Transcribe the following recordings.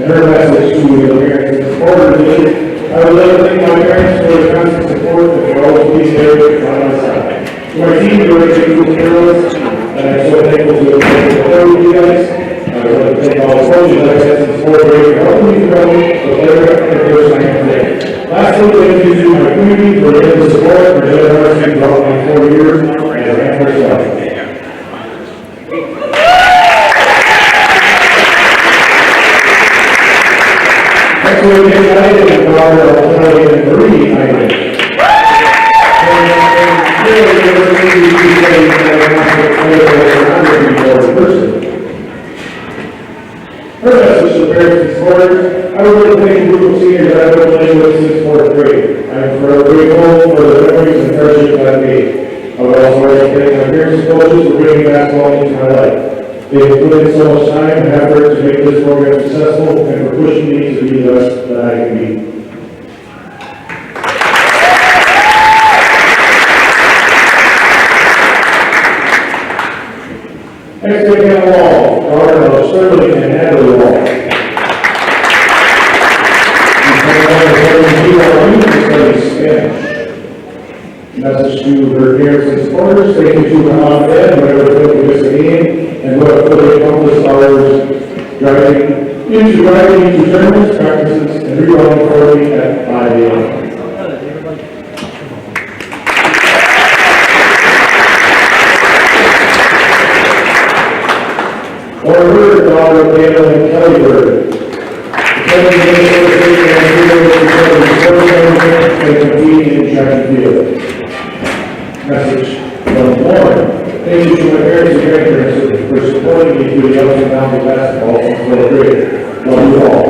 And her message to the parents and supporters is, I would like to thank my parents for the constant support and for always being there by my side. To my team, for raising two parents, and I'm so thankful to you guys. I would like to thank all the coaches that have had support for helping me grow the player and the person I am today. Lastly, thank you to my community for the support and generosity throughout my 4 years as an Amherst. Next week, excited and proud of Kelly and Marie, I think. And really, we're going to be saying her message to parents and supporters, I would like to thank a group of seniors that I've been playing with since 4th grade. I am forever grateful for the memories and friendships I've made. I would also like to thank my parents and coaches for bringing basketball into my life. They have put in so much time and effort to make this program successful and for pushing me to be the best that I can be. Next we have Wall, daughter of Sterling and Natalie Wall. Message to her parents and supporters, thank you to her mom and dad, whatever it took to miss a game, and what fully accomplished ours driving into tournaments, practices, and rerunning early at 5 a.m. Or her daughter, Dana and Kelly Bird. Message from Warren. Thank you to my parents and grandparents for supporting me through the ups and downs of basketball since 4th grade. Love you all.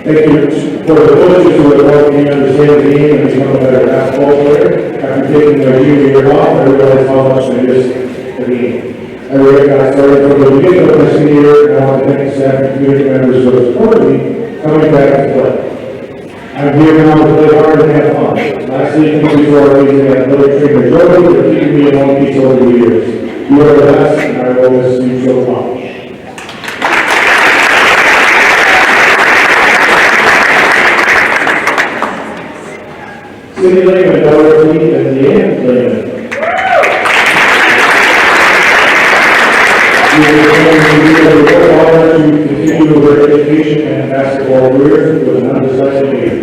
Thank you for the coaches who have helped me understand the game and become a better basketball player. After taking my junior year off, I realized how much I missed the game. I started from the beginning of my senior year, and I want to thank the staff and community members who have supported me coming back to play. I'm here now to play hard and have fun. Lastly, thank you to our amazing athletic trainer, Joey, for keeping me in one piece over the years. You are the best, and I will miss you so much. Cindy Lehman, Dorothy, and Leanne Lehman. We are honored to continue her education and basketball career with an undecided major.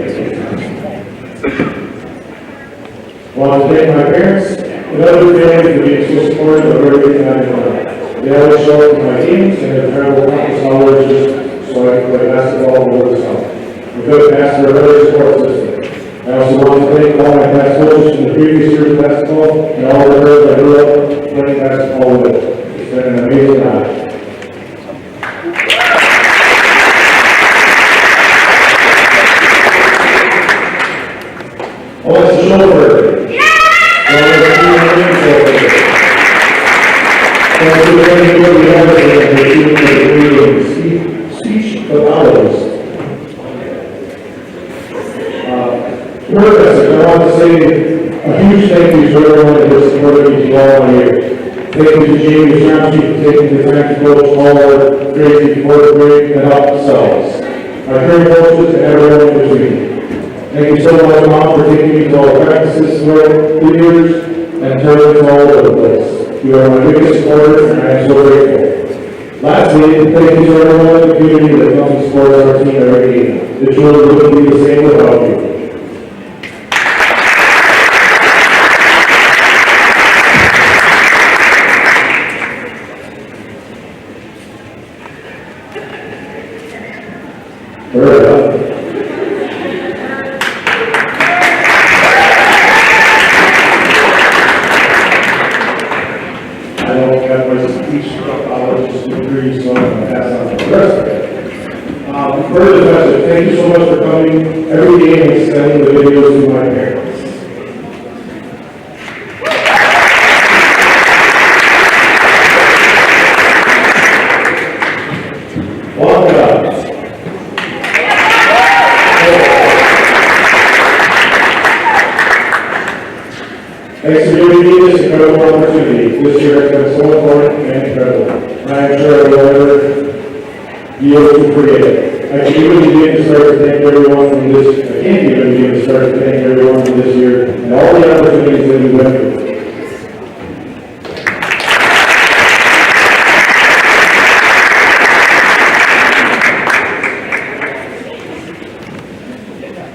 I want to thank my parents and other families for being so supportive of everything I've done. They always show up for my games and have traveled countless hours just so I can play basketball over the summer. I'm good past their early support system. I also want to thank all my past coaches from the previous years of basketball and all the girls I grew up playing basketball with. It's been an amazing ride. Oh, it's a chauffeur. Yeah! Speech of ours. Word message, I want to say a huge thank you to everyone that has supported me throughout my years. Thank you to Jamie Chomsky for taking the time to coach all our grades in 4th grade and help themselves. Our current coaches and everyone in between. Thank you so much, Mom, for taking me to all the practices throughout the years and tournaments all over the place. You are my biggest supporter, and I am so grateful. Lastly, thank you to everyone in the community that comes and supports our team every game. The children wouldn't be the same without you. I don't have my speech, I'll just agree, so I'm going to pass on the rest of it. Further message, thank you so much for coming every day and sending the videos to my parents. Welcome. Thanks to giving me this incredible opportunity. This year has been so important and incredible. And I am sure I will never be able to forget it. I can't even begin to start to thank everyone from this, I can't even begin to start to thank everyone from this year and all the opportunities that we went through.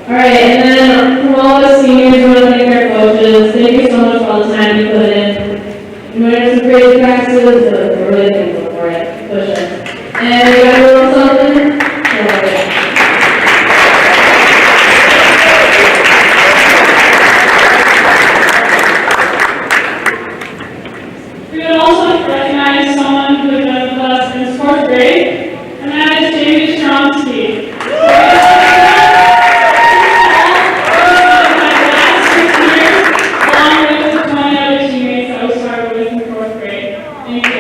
Alright, and then from all the seniors, we want to thank our coaches. Thank you so much for all the time you put in. You went to some great practices, we're really thankful for it. Push it. And we got a little something. We would also like to recognize someone who has been with us in fourth grade, and that is Jamie Stromsky. Along with the 20 other teammates that we started with in fourth grade. Thank you.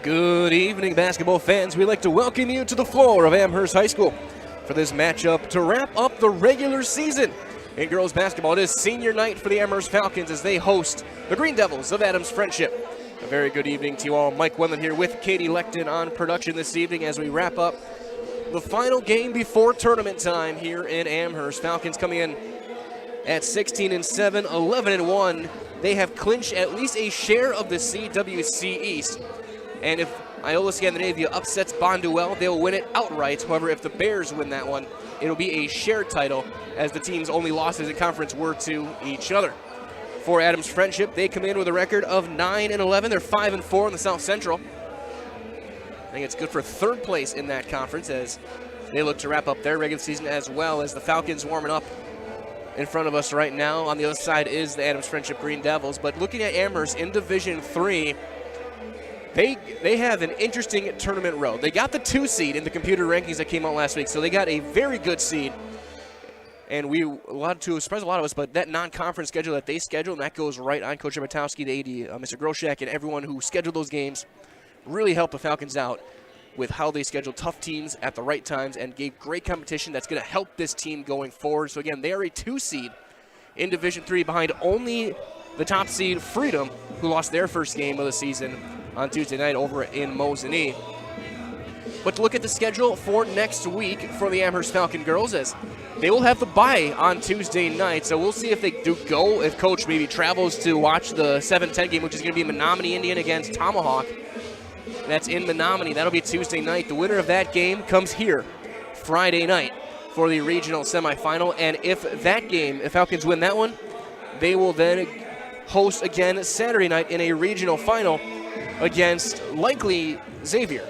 Good evening, basketball fans. We'd like to welcome you to the floor of Amherst High School for this matchup to wrap up the regular season. In girls basketball, it is senior night for the Amherst Falcons as they host the Green Devils of Adams Friendship. A very good evening to you all. Mike Wendland here with Katie Lecton on production this evening as we wrap up the final game before tournament time here in Amherst. Falcons coming in at 16-7, 11-1. They have clinched at least a share of the CWC East. And if Iola Scandinavia upsets Bonduelle, they will win it outright. However, if the Bears win that one, it'll be a shared title, as the team's only losses in conference were to each other. For Adams Friendship, they come in with a record of 9-11. They're 5-4 in the South Central. I think it's good for third place in that conference as they look to wrap up their regular season, as well as the Falcons warming up in front of us right now. On the other side is the Adams Friendship Green Devils. But looking at Amherst in Division III, They have an interesting tournament road. They got the 2 seed in the computer rankings that came out last week, so they got a very good seed. And surprised a lot of us, but that non-conference schedule that they scheduled, and that goes right on Coach Matowski, the AD, Mr. Groshek, and everyone who scheduled those games, really helped the Falcons out with how they scheduled tough teams at the right times and gave great competition that's going to help this team going forward. So again, they are a 2 seed in Division III behind only the top seed, Freedom, who lost their first game of the season on Tuesday night over in Mosinee. But to look at the schedule for next week for the Amherst Falcon girls, as they will have the bye on Tuesday night, so we'll see if they do go, if Coach maybe travels to watch the 7-10 game, which is going to be Menominee Indian against Tomahawk. That's in Menominee. That'll be Tuesday night. The winner of that game comes here Friday night for the regional semifinal, and if Falcons win that one, they will then host again Saturday night in a regional final against likely Xavier.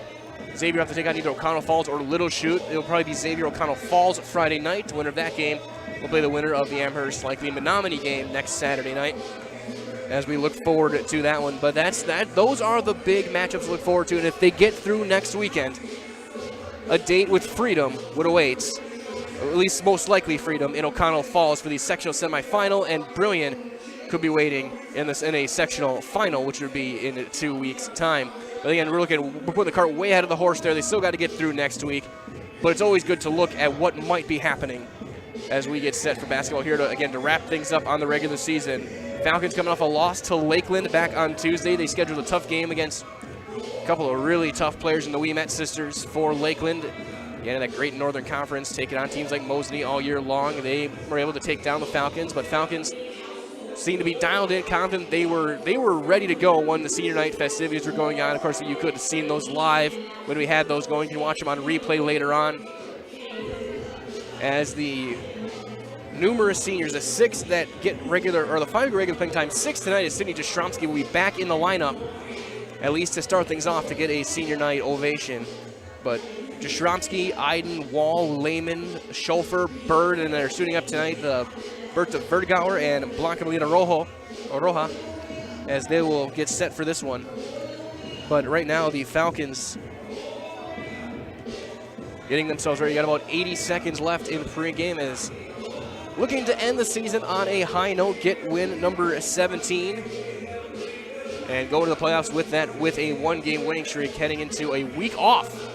Xavier have to take on either O'Connell Falls or Little Chute. It'll probably be Xavier O'Connell Falls Friday night. The winner of that game will play the winner of the Amherst likely Menominee game next Saturday night, as we look forward to that one. But those are the big matchups to look forward to. And if they get through next weekend, a date with Freedom would await, or at least most likely Freedom, in O'Connell Falls for the sectional semifinal, and Brilliant could be waiting in a sectional final, which would be in 2 weeks' time. But again, we're putting the cart way ahead of the horse there. They still got to get through next week, but it's always good to look at what might be happening as we get set for basketball here to wrap things up on the regular season. Falcons coming off a loss to Lakeland back on Tuesday. They scheduled a tough game against a couple of really tough players in the Willamette Sisters for Lakeland. Again, in that great Northern Conference, taking on teams like Mosinee all year long. They were able to take down the Falcons, but Falcons seemed to be dialed in, confident. They were ready to go when the senior night festivities were going on. Of course, you could have seen those live when we had those going. You can watch them on replay later on. As the numerous seniors, the 6 that get regular, or the 5 regular playing time, 6 tonight, as Sydney Jastrzomski will be back in the lineup, at least to start things off, to get a senior night ovation. But Jastrzomski, Iden, Wall, Lehman, Schofer, Bird, and they're suiting up tonight, the Berta Vertgauer and Blanca Melina Roja, as they will get set for this one. But right now, the Falcons getting themselves ready. You got about 80 seconds left in pregame, as looking to end the season on a high note, get win number 17, and go to the playoffs with that, with a 1-game winning streak, heading into a week off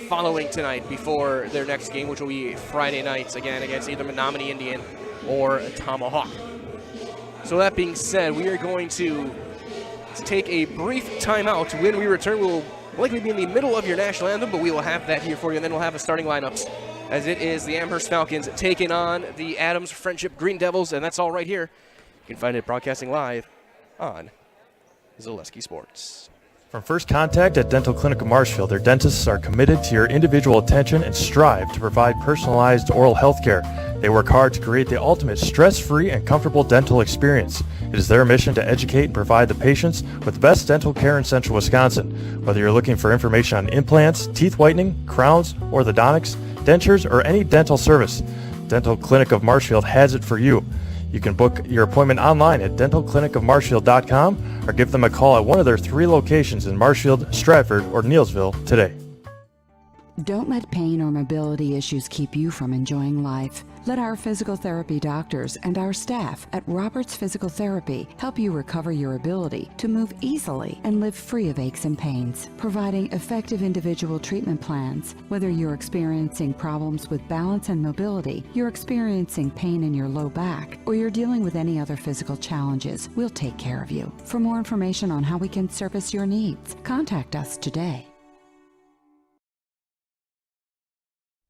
following tonight before their next game, which will be Friday nights, again against either Menominee Indian or Tomahawk. So that being said, we are going to take a brief timeout. When we return, we'll likely be in the middle of your national anthem, but we will have that here for you, and then we'll have the starting lineups, as it is the Amherst Falcons taking on the Adams Friendship Green Devils, and that's all right here. You can find it broadcasting live on Zaleski Sports. From first contact at Dental Clinic of Marshfield, their dentists are committed to your individual attention and strive to provide personalized oral health care. They work hard to create the ultimate stress-free and comfortable dental experience. It is their mission to educate and provide the patients with the best dental care in Central Wisconsin. Whether you're looking for information on implants, teeth whitening, crowns, orthodontics, dentures, or any dental service, Dental Clinic of Marshfield has it for you. You can book your appointment online at dentalclinicofmarshfield.com or give them a call at one of their 3 locations in Marshfield, Stratford, or Neillsville today. Don't let pain or mobility issues keep you from enjoying life. Let our physical therapy doctors and our staff at Roberts Physical Therapy help you recover your ability to move easily and live free of aches and pains, providing effective individual treatment plans. Whether you're experiencing problems with balance and mobility, you're experiencing pain in your low back, or you're dealing with any other physical challenges, we'll take care of you. For more information on how we can service your needs, contact us today.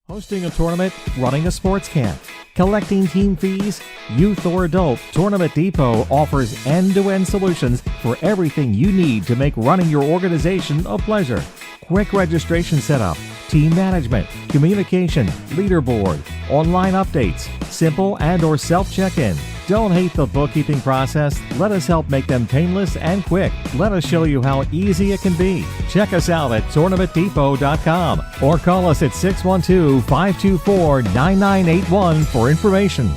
Hosting a tournament, running a sports camp, collecting team fees, youth or adult, Tournament Depot offers end-to-end solutions for everything you need to make running your organization a pleasure. Quick registration setup, team management, communication, leaderboard, online updates, simple and/or self-check-in. Don't hate the bookkeeping process. Let us help make them painless and quick. Let us show you how easy it can be. Check us out at tournamentdepot.com or call us at 612-524-9981 for information.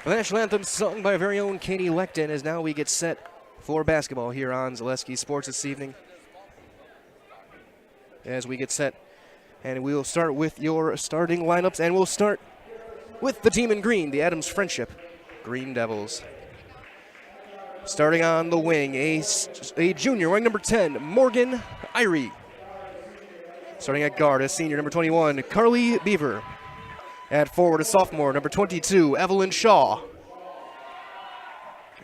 The national anthem sung by our very own Katie Lecton as now we get set for basketball here on Zaleski Sports this evening. As we get set, and we'll start with your starting lineups, and we'll start with the team in green, the Adams Friendship Green Devils. Starting on the wing, a junior, wearing number 10, Morgan Irie. Starting at guard, a senior, number 21, Carly Beaver. At forward, a sophomore, number 22, Evelyn Shaw.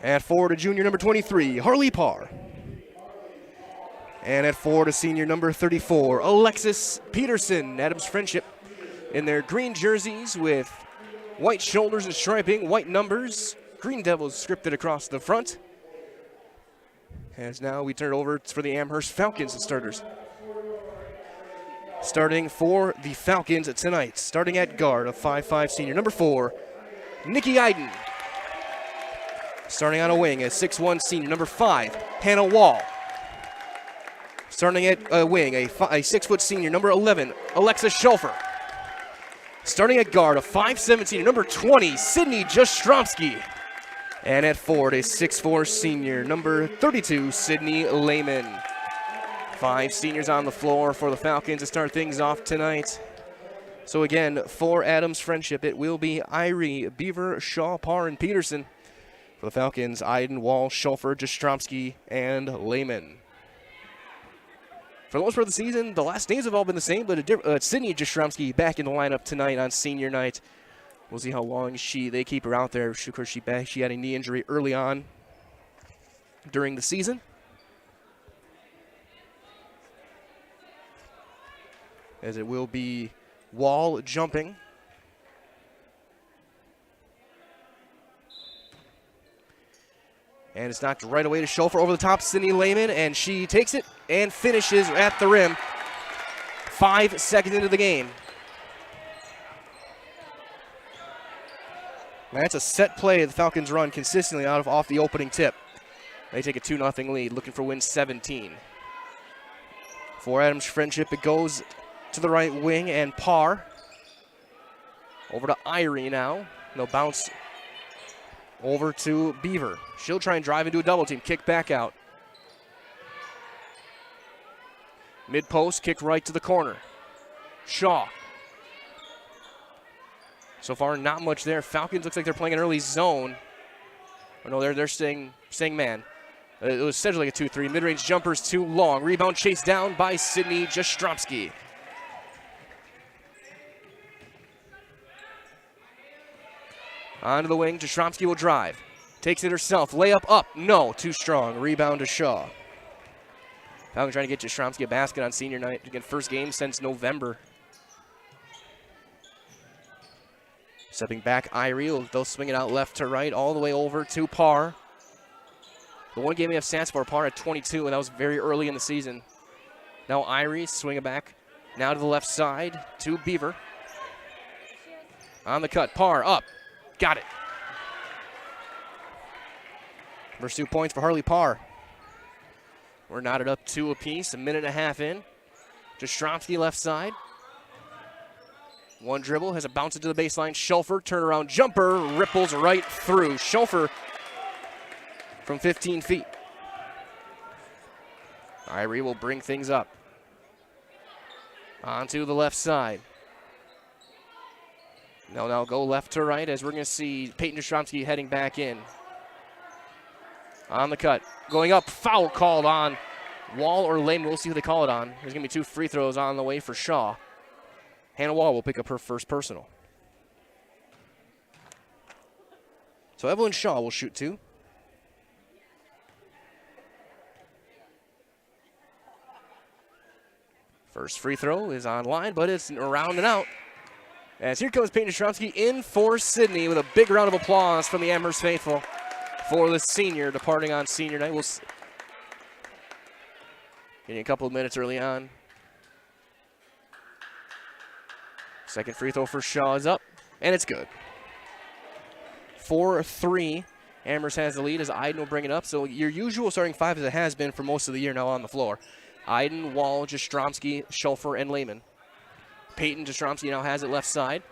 At forward, a junior, number 23, Harley Parr. And at forward, a senior, number 34, Alexis Peterson. Adams Friendship in their green jerseys with white shoulders and striping, white numbers, Green Devils scripted across the front. As now we turn it over for the Amherst Falcons, the starters. Starting for the Falcons tonight, starting at guard, a 5'5" senior, number 4, Nikki Iden. Starting on a wing, a 6'1" senior, number 5, Hannah Wall. Starting at a wing, a 6' senior, number 11, Alexa Schulfer. Starting at guard, a 5'7" senior, number 20, Sydney Jastromski. And at forward, a 6'4" senior, number 32, Sydney Lehman. 5 seniors on the floor for the Falcons to start things off tonight. So again, for Adams Friendship, it will be Irie, Beaver, Shaw, Parr, and Peterson. For the Falcons, Iden, Wall, Schulfer, Jastromski, and Lehman. For the most part of the season, the last names have all been the same, but Sydney Jastromski back in the lineup tonight on senior night. We'll see how long they keep her out there. Of course, she had a knee injury early on during the season. As it will be Wall jumping. And it's knocked right away to Schulfer over the top, Sydney Lehman, and she takes it and finishes at the rim. 5 seconds into the game. That's a set play the Falcons run consistently off the opening tip. They take a 2-0 lead, looking for win 17. For Adams Friendship, it goes to the right wing, and Parr over to Irie now. They'll bounce over to Beaver. She'll try and drive into a double team. Kick back out. Mid post, kick right to the corner. Shaw. So far, not much there. Falcons looks like they're playing an early zone. Oh, no, they're staying man. It was essentially like a 2-3. Mid-range jumpers too long. Rebound chased down by Sydney Jastromski. Onto the wing, Jastrzomski will drive. Takes it herself, layup up, no, too strong. Rebound to Shaw. Falcons trying to get Jastrzomski a basket on senior night. Again, first game since November. Stepping back, Irie, they'll swing it out left to right, all the way over to Parr. The one game we have stats for, Parr at 22, and that was very early in the season. Now Irie, swing it back, now to the left side, to Beaver. On the cut, Parr up, got it. First 2 points for Harley Parr. We're knotted up 2 apiece, a minute and a half in. Jastrzomski left side. One dribble, has a bounce into the baseline. Schulfer, turnaround jumper, ripples right through. Schulfer from 15 feet. Irie will bring things up. Onto the left side. Now go left to right as we're going to see Peyton Jastrzomski heading back in. On the cut, going up, foul called on Wall or Lehman. We'll see who they call it on. There's going to be 2 free throws on the way for Shaw. Hannah Wall will pick up her first personal. So Evelyn Shaw will shoot 2. First free throw is online, but it's around and out. As here comes Peyton Jastrzomski in for Sydney with a big round of applause from the Amherst faithful for the senior departing on senior night. We'll getting a couple of minutes early on. Second free throw for Shaw is up, and it's good. 4-3. Amherst has the lead as Iden will bring it up. So your usual starting 5 as it has been for most of the year now on the floor. Iden, Wall, Jastrzomski, Schulfer, and Lehman. Peyton Jastrzomski now has it left side.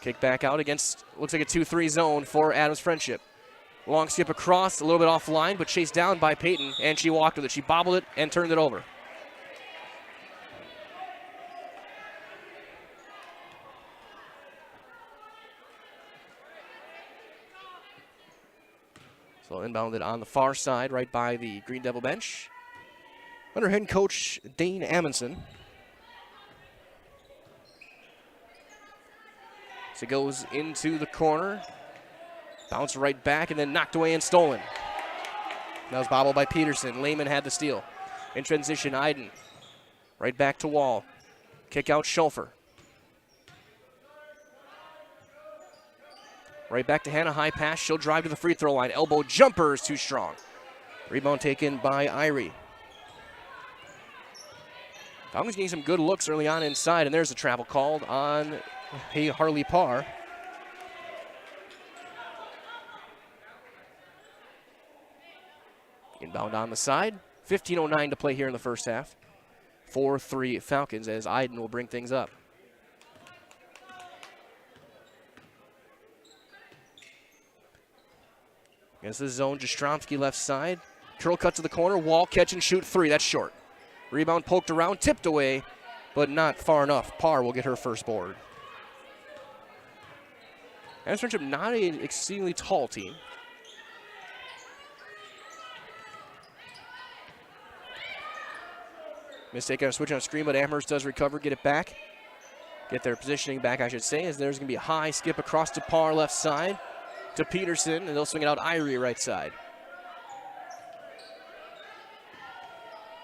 Kick back out against, looks like a 2-3 zone for Adams Friendship. Long skip across, a little bit offline, but chased down by Peyton, and she walked with it. She bobbled it and turned it over. So inbounded on the far side, right by the Green Devil bench. Under head coach Dane Amundsen. So it goes into the corner. Bounce right back and then knocked away and stolen. That was bobbled by Peterson. Lehman had the steal. In transition, Iden. Right back to Wall. Kick out Schulfer. Right back to Hannah, high pass. She'll drive to the free throw line. Elbow jumper is too strong. Rebound taken by Irie. Falcons getting some good looks early on inside, and there's a travel called on Harley Parr. Inbound on the side. 15:09 to play here in the first half. 4-3 Falcons as Iden will bring things up. Against the zone, Jastrzomski left side. Curl cut to the corner, Wall catch and shoot 3. That's short. Rebound poked around, tipped away, but not far enough. Parr will get her first board. Adams Friendship, not an exceedingly tall team. Mistake on a switch on a screen, but Amherst does recover, get it back. Get their positioning back, I should say, as there's going to be a high skip across to Parr left side to Peterson, and they'll swing it out Irie right side.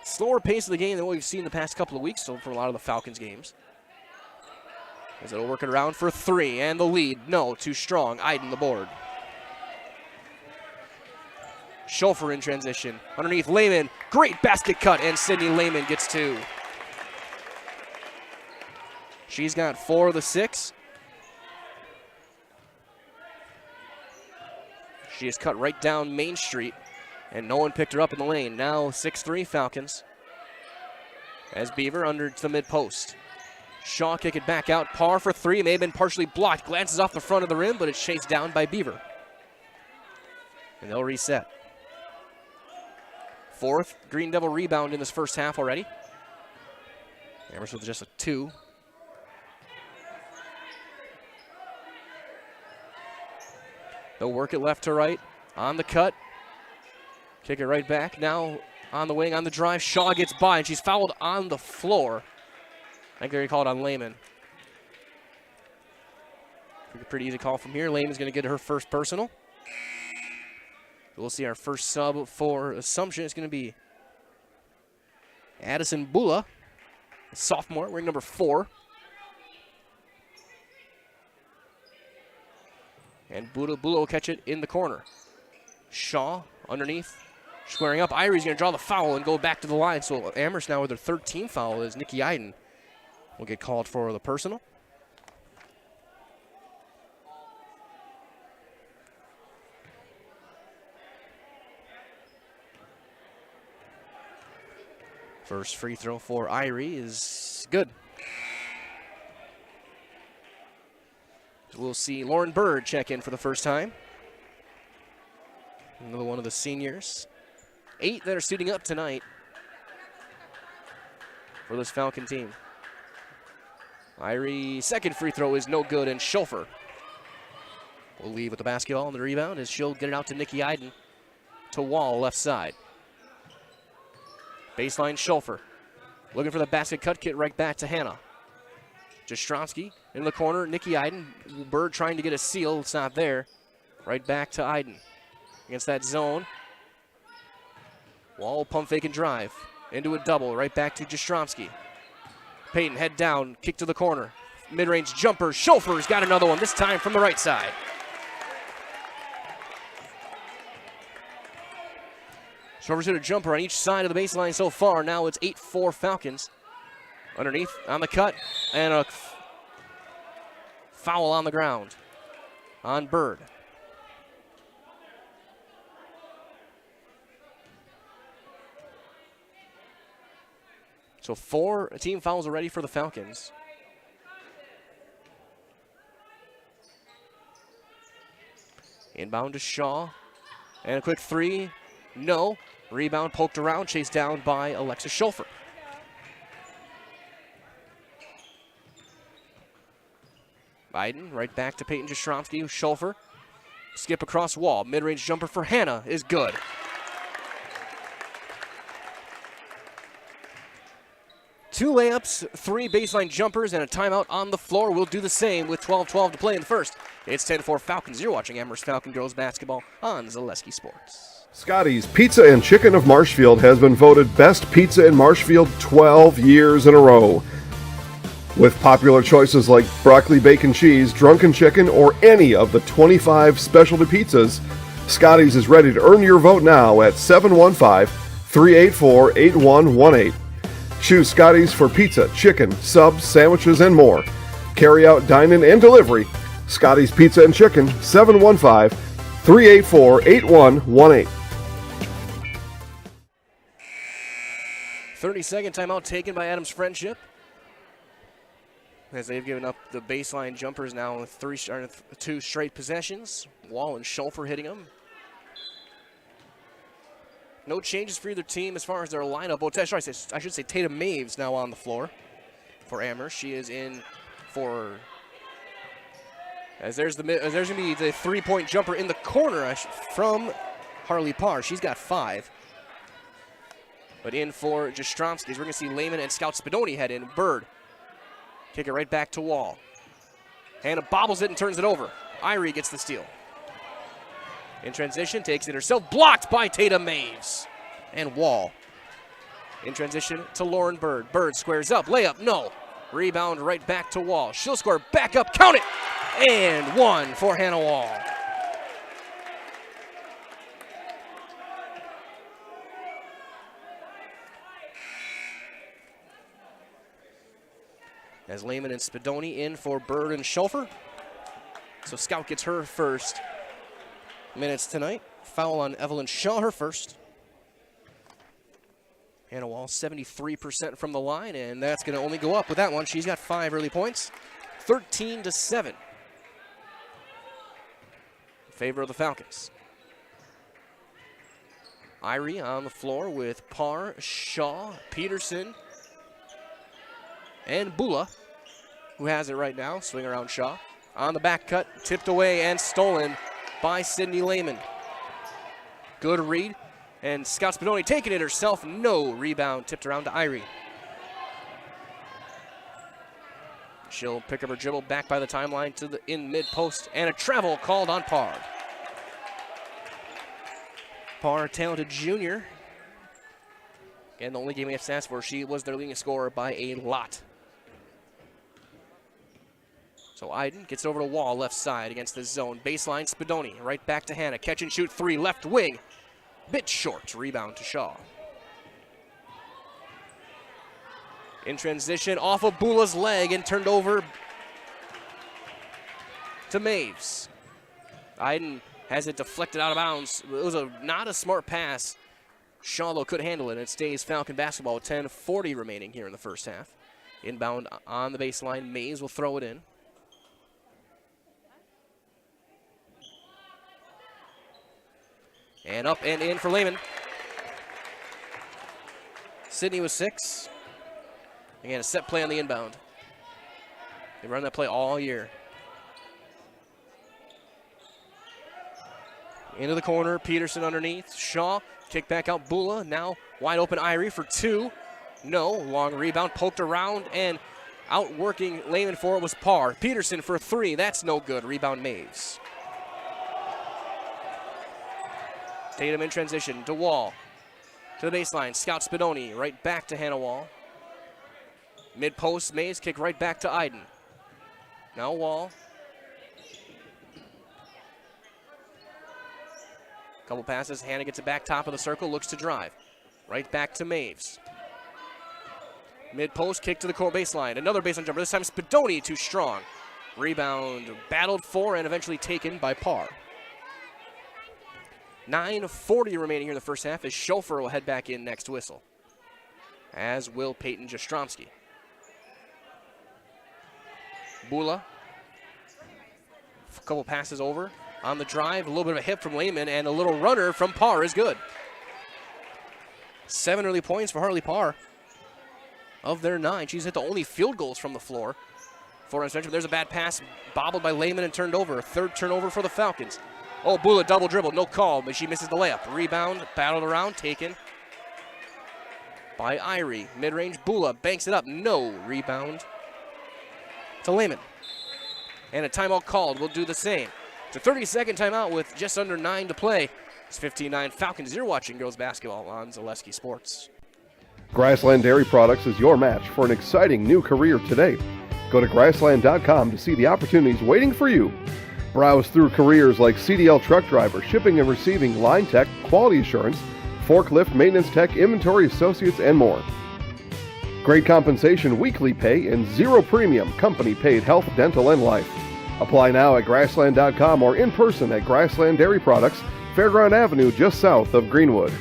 Slower pace of the game than what we've seen the past couple of weeks from a lot of the Falcons games. As it'll work it around for 3, and the lead, no, too strong. Iden the board. Schulfer in transition. Underneath Lehman, great basket cut, and Sydney Lehman gets 2. She's got 4 of the 6. She is cut right down Main Street, and no one picked her up in the lane. Now 6-3 Falcons. As Beaver under to the mid-post. Shaw kick it back out. Parr for 3, may have been partially blocked. Glances off the front of the rim, but it's chased down by Beaver. And they'll reset. 4th Green Devil rebound in this first half already. Amherst with just a 2. They'll work it left to right. On the cut. Kick it right back. Now on the wing, on the drive. Shaw gets by, and she's fouled on the floor. I think they called on Lehman. Pretty easy call from here. Lehman's going to get her first personal. We'll see our first sub for Assumption. It's going to be Addison Bula, sophomore, wearing number 4. And Bula will catch it in the corner. Shaw underneath, squaring up. Irie's going to draw the foul and go back to the line. So Amherst now with their 13th foul is Nikki Iden will get called for the personal. First free throw for Irie is good. We'll see Lauren Bird check in for the first time. Another one of the seniors. 8 that are suiting up tonight for this Falcon team. Irie, second free throw is no good, and Schulfer will leave with the basketball and the rebound as she'll get it out to Nikki Iden to Wall, left side. Baseline Schulfer. Looking for the basket cut, kit right back to Hannah. Jastrzomski in the corner. Nikki Iden. Bird trying to get a seal. It's not there. Right back to Iden. Against that zone. Wall pump fake and drive. Into a double. Right back to Jastrzomski. Peyton head down. Kick to the corner. Mid-range jumper. Schulfer's got another one. This time from the right side. Schulfer's hit a jumper on each side of the baseline so far. Now it's 8-4 Falcons. Underneath on the cut. And a foul on the ground on Bird. So 4 team fouls already for the Falcons. Inbound to Shaw. And a quick 3. No. Rebound poked around, chased down by Alexis Schulfer. Biden right back to Peyton Jastrzomski. Schulfer. Skip across Wall. Mid-range jumper for Hannah is good. Two layups, 3 baseline jumpers, and a timeout on the floor. We'll do the same with 12-12 to play in the first. It's 10-4 Falcons. You're watching Amherst Falcon Girls Basketball on Zaleski Sports. Scotty's Pizza and Chicken of Marshfield has been voted Best Pizza in Marshfield 12 years in a row. With popular choices like broccoli bacon cheese, drunken chicken, or any of the 25 specialty pizzas, Scotty's is ready to earn your vote now at 715-384-8118. Choose Scotty's for pizza, chicken, subs, sandwiches, and more. Carry out, dine-in, and delivery. Scotty's Pizza and Chicken, 715-384-8118. 30-second timeout taken by Adams Friendship, as they've given up the baseline jumpers now with 2 straight possessions. Wall and Schulfer hitting them. No changes for either team as far as their lineup. Oh, I should say Tatum Maves now on the floor for Amherst. She is in for, as there's going to be the 3-point jumper in the corner from Harley Parr. She's got 5. But in for Jastrzomski. We're going to see Lehman and Scout Spadoni head in. Bird. Kick it right back to Wall. Hannah bobbles it and turns it over. Irie gets the steal. In transition, takes it herself. Blocked by Tatum Maves. And Wall. In transition to Lauren Bird. Bird squares up. Layup, no. Rebound right back to Wall. She'll score back up. Count it. And 1 for Hannah Wall. As Lehman and Spadoni in for Bird and Schulfer. So Scout gets her first minutes tonight. Foul on Evelyn Shaw, her first. Hannah Wall 73% from the line, and that's going to only go up with that one. She's got 5 early points. 13-7. In favor of the Falcons. Irie on the floor with Parr, Shaw, Peterson, and Bula, who has it right now. Swing around Shaw. On the back cut, tipped away and stolen by Sydney Lehman. Good read. And Scout Spadoni taking it herself. No rebound. Tipped around to Irie. She'll pick up her dribble back by the timeline to the in mid-post, and a travel called on Parr. Parr, talented junior. Again, the only game we have stats for, she was their leading scorer by a lot. So Iden gets over to Wall, left side against the zone. Baseline, Spadoni, right back to Hannah. Catch and shoot 3, left wing. Bit short, rebound to Shaw. In transition, off of Bula's leg and turned over to Maves. Iden has it deflected out of bounds. It was not a smart pass. Shaw, though, could handle it, and it stays Falcon basketball with 10:40 remaining here in the first half. Inbound on the baseline. Maves will throw it in. And up and in for Lehman. Sydney with 6. Again, a set play on the inbound. They run that play all year. Into the corner, Peterson underneath. Shaw, kick back out, Bula. Now wide open Irie for 2. No, long rebound, poked around, and outworking Lehman for it was Parr. Peterson for 3, that's no good. Rebound Maves. Tatum in transition to Wall. To the baseline, Scout Spadoni, right back to Hannah Wall. Mid-post, Maves kick right back to Iden. Now Wall. Couple passes, Hannah gets it back top of the circle, looks to drive. Right back to Maves. Mid-post, kick to the core baseline. Another baseline jumper, this time Spadoni too strong. Rebound battled for and eventually taken by Parr. 9:40 remaining here in the first half as Schofer will head back in next whistle. As will Peyton Jastromski. Bula. A couple passes over. On the drive, a little bit of a hit from Lehman, and a little runner from Parr is good. 7 early points for Harley Parr. Of their 9, she's hit the only field goals from the floor. There's a bad pass, bobbled by Lehman and turned over. A third turnover for the Falcons. Oh, Bula double dribble, no call, but she misses the layup. Rebound, battled around, taken by Irie. Mid-range, Bula banks it up, no rebound to Lehman. And a timeout called, we'll do the same. It's a 30-second timeout with just under 9 to play. It's 15-9 Falcons. You're watching girls basketball on Zaleski Sports. Grassland Dairy Products is your match for an exciting new career today. Go to grassland.com to see the opportunities waiting for you. Browse through careers like CDL truck driver, shipping and receiving, line tech, quality assurance, forklift, maintenance tech, inventory associates, and more. Great compensation, weekly pay, and zero premium, company-paid health, dental, and life. Apply now at grassland.com or in person at Grassland Dairy Products, Fairground Avenue, just south of Greenwood.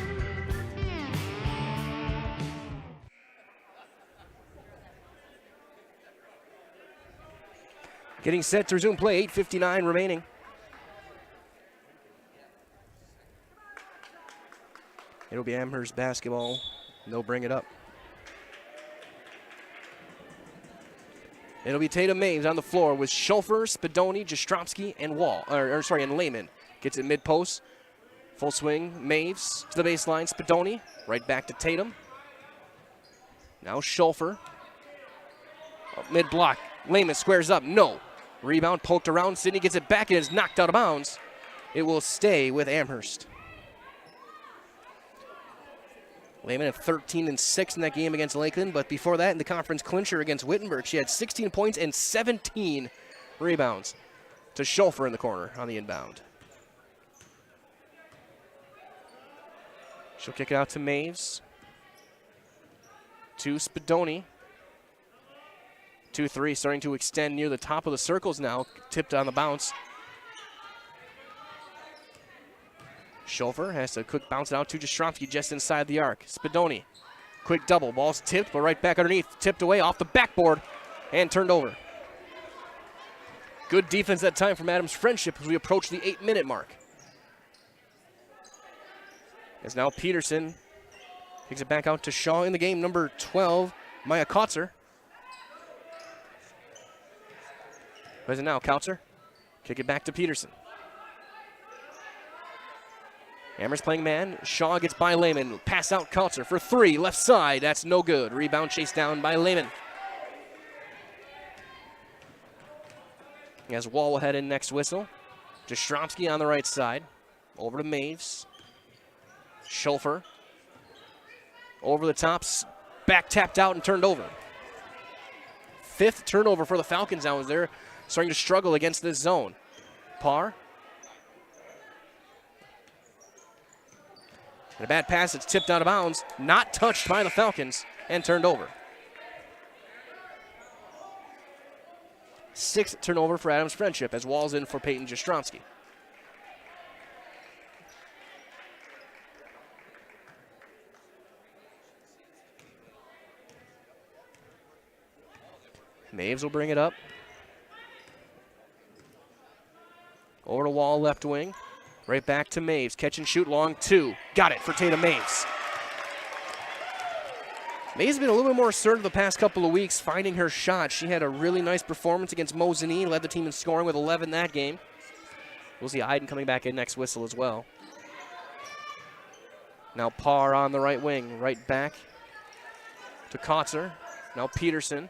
Getting set to resume play, 8:59 remaining. It'll be Amherst basketball. They'll bring it up. It'll be Tatum Maves on the floor with Schofer, Spadoni, Jastromski, and and Lehman. Gets it mid-post. Full swing, Maves to the baseline, Spadoni. Right back to Tatum. Now Schofer. Mid-block. Lehman squares up, no. Rebound poked around, Sydney gets it back and is knocked out of bounds. It will stay with Amherst. Lehman at 13-6 in that game against Lakeland, but before that in the conference clincher against Wittenberg, she had 16 points and 17 rebounds to Schofer in the corner on the inbound. She'll kick it out to Maves. To Spadoni. 2-3 starting to extend near the top of the circles now. Tipped on the bounce. Schofer has to quick bounce it out to Jastromski just inside the arc. Spadoni, quick double. Ball's tipped, but right back underneath. Tipped away off the backboard and turned over. Good defense that time from Adams Friendship as we approach the 8-minute mark. As now Peterson takes it back out to Shaw in the game. Number 12, Maya Kautzer. What is it now, Kautzer? Kick it back to Peterson. Amherst playing man. Shaw gets by Lehman. Pass out Kautzer for 3. Left side. That's no good. Rebound chased down by Lehman. As Wall will head in next whistle. Jastrzomski on the right side. Over to Maves. Schulfer. Over the tops. Back tapped out and turned over. 5th turnover for the Falcons now as they're starting to struggle against this zone. Parr. And a bad pass that's tipped out of bounds. Not touched by the Falcons and turned over. 6th turnover for Adams Friendship as Wall's in for Peyton Jastrzomski. Maves will bring it up. Over to Wall, left wing. Right back to Maves. Catch and shoot, long 2. Got it for Tatum Maves. Maves has been a little bit more assertive the past couple of weeks, finding her shot. She had a really nice performance against Mosinee, led the team in scoring with 11 that game. We'll see Iden coming back in next whistle as well. Now Parr on the right wing, right back to Kotzer. Now Peterson.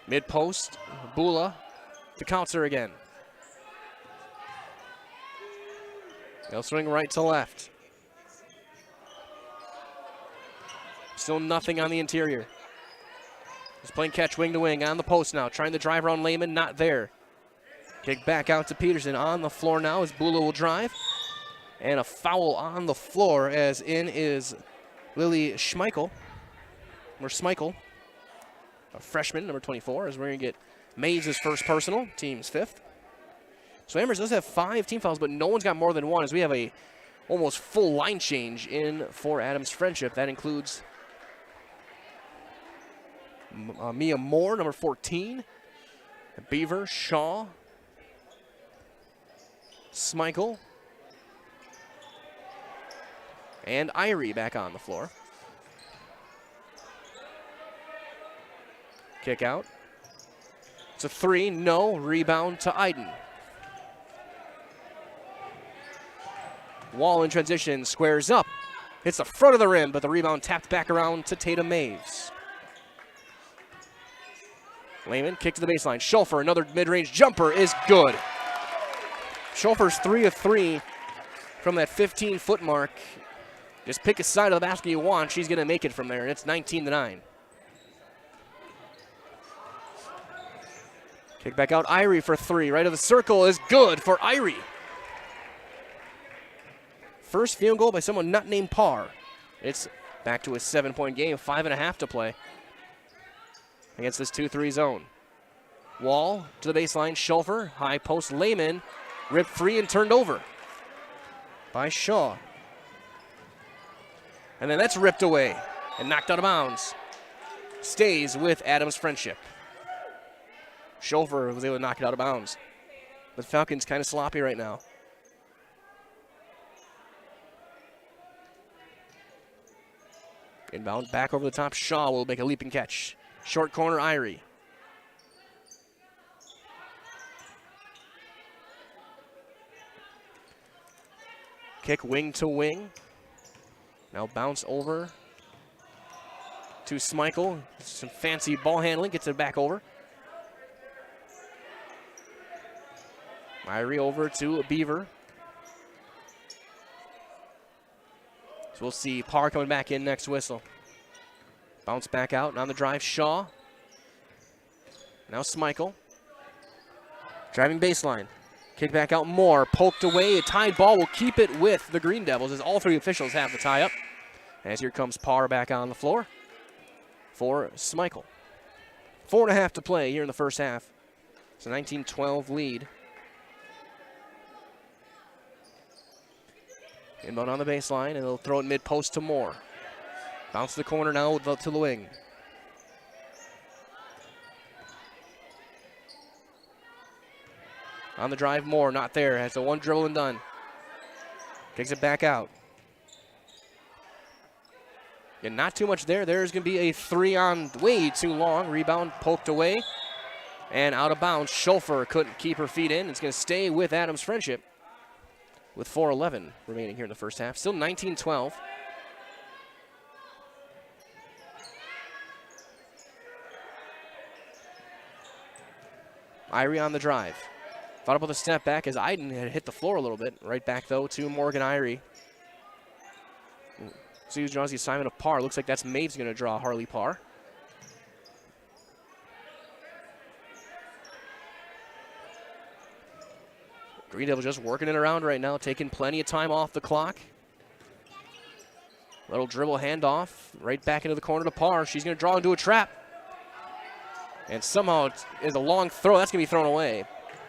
Mid post, Bula to Kotzer again. They'll swing right to left. Still nothing on the interior. He's playing catch wing to wing on the post now. Trying to drive around Lehman, not there. Kick back out to Peterson on the floor now as Bula will drive. And a foul on the floor as in is Lily Schmeichel. Or Schmeichel, a freshman, number 24, as we're going to get Maves' first personal, team's 5th. So Amherst does have 5 team fouls, but no one's got more than 1 as we have a almost full line change in for Adams Friendship. That includes Mia Moore, number 14, Beaver, Shaw, Schmeichel, and Irie back on the floor. Kick out. It's a 3, no. Rebound to Iden. Wall in transition, squares up. Hits the front of the rim, but the rebound tapped back around to Tatum Maves. Lehman, kick to the baseline. Schulfer, another mid-range jumper is good. Schulfer's 3 of 3 from that 15-foot mark. Just pick a side of the basket you want. She's going to make it from there, and it's 19-9. Kick back out, Irie for 3. Right of the circle is good for Irie. First field goal by someone not named Parr. It's back to a 7-point game, 5.5 to play against this 2-3 zone. Wall to the baseline, Schulfer, high post, Lehman, ripped free and turned over by Shaw. And then that's ripped away and knocked out of bounds. Stays with Adams Friendship. Schulfer was able to knock it out of bounds. But Falcons kind of sloppy right now. Inbound, back over the top. Shaw will make a leaping catch. Short corner, Irie. Kick wing to wing. Now bounce over to Schmeichel. Some fancy ball handling, gets it back over. Irie over to Beaver. So we'll see Parr coming back in next whistle. Bounce back out, and on the drive, Shaw. Now Schmeichel. Driving baseline. Kick back out, Moore. Poked away, a tied ball will keep it with the Green Devils as all 3 officials have the tie up. As here comes Parr back on the floor for Schmeichel. 4.5 to play here in the first half. It's a 19-12 lead. Inbound on the baseline, and they'll throw it mid-post to Moore. Bounce to the corner now to the wing. On the drive, Moore, not there. Has the one dribble and done. Takes it back out. And not too much there. There's going to be a 3 on way too long. Rebound poked away and out of bounds. Schulfer couldn't keep her feet in. It's going to stay with Adams Friendship with 4:11 remaining here in the first half. Still 19-12. Irie on the drive. Thought about the step back as Iden had hit the floor a little bit. Right back, though, to Morgan Irie. See who draws the assignment of Parr. Looks like that's Maves going to draw Harley Parr. Green Devils just working it around right now, taking plenty of time off the clock. Little dribble handoff, right back into the corner to Parr. She's going to draw into a trap. And somehow it's a long throw. That's going to be thrown away.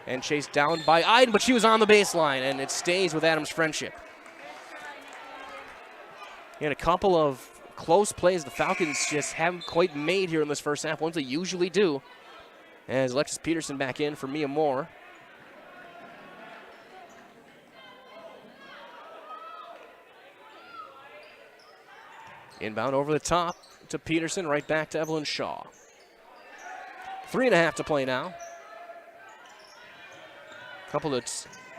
And chased down by Iden, but she was on the baseline, and it stays with Adams Friendship. And a couple of close plays the Falcons just haven't quite made here in this first half, ones they usually do. As Alexis Peterson back in for Mia Moore. Inbound over the top to Peterson, right back to Evelyn Shaw. 3.5 to play now. Couple of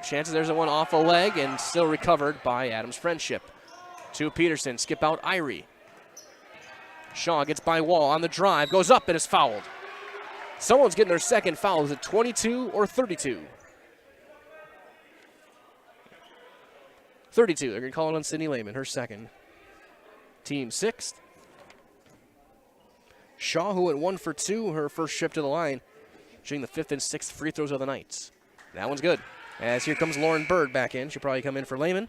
chances. There's a one off a leg and still recovered by Adams Friendship. To Peterson, skip out Irie. Shaw gets by Wall on the drive, goes up and is fouled. Someone's getting their second foul. Is it 22 or 32? 32. They're going to call it on Sydney Lehman, her second. Team sixth. Shaw, who went 1 for 2, her first trip to the line, shooting the 5th and 6th free throws of the night. That one's good. As here comes Lauren Bird back in. She'll probably come in for Lehman.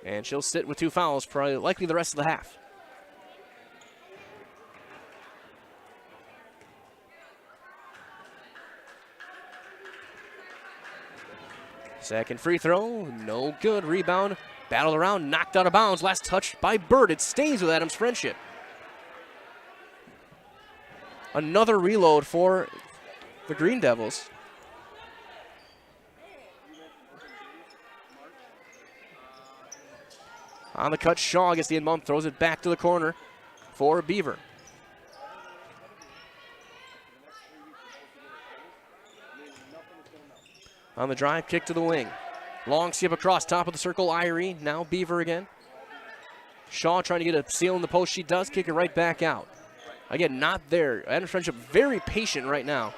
And she'll sit with 2 fouls, probably likely the rest of the half. Second free throw, no good. Rebound, battled around, knocked out of bounds. Last touch by Bird. It stays with Adams Friendship. Another reload for the Green Devils. On the cut, Shaw gets the inbound, throws it back to the corner for Beaver. On the drive, kick to the wing. Long skip across, top of the circle, Irie. Now Beaver again. Shaw trying to get a seal in the post. She does, kick it right back out. Again, not there. Adams Friendship very patient right now.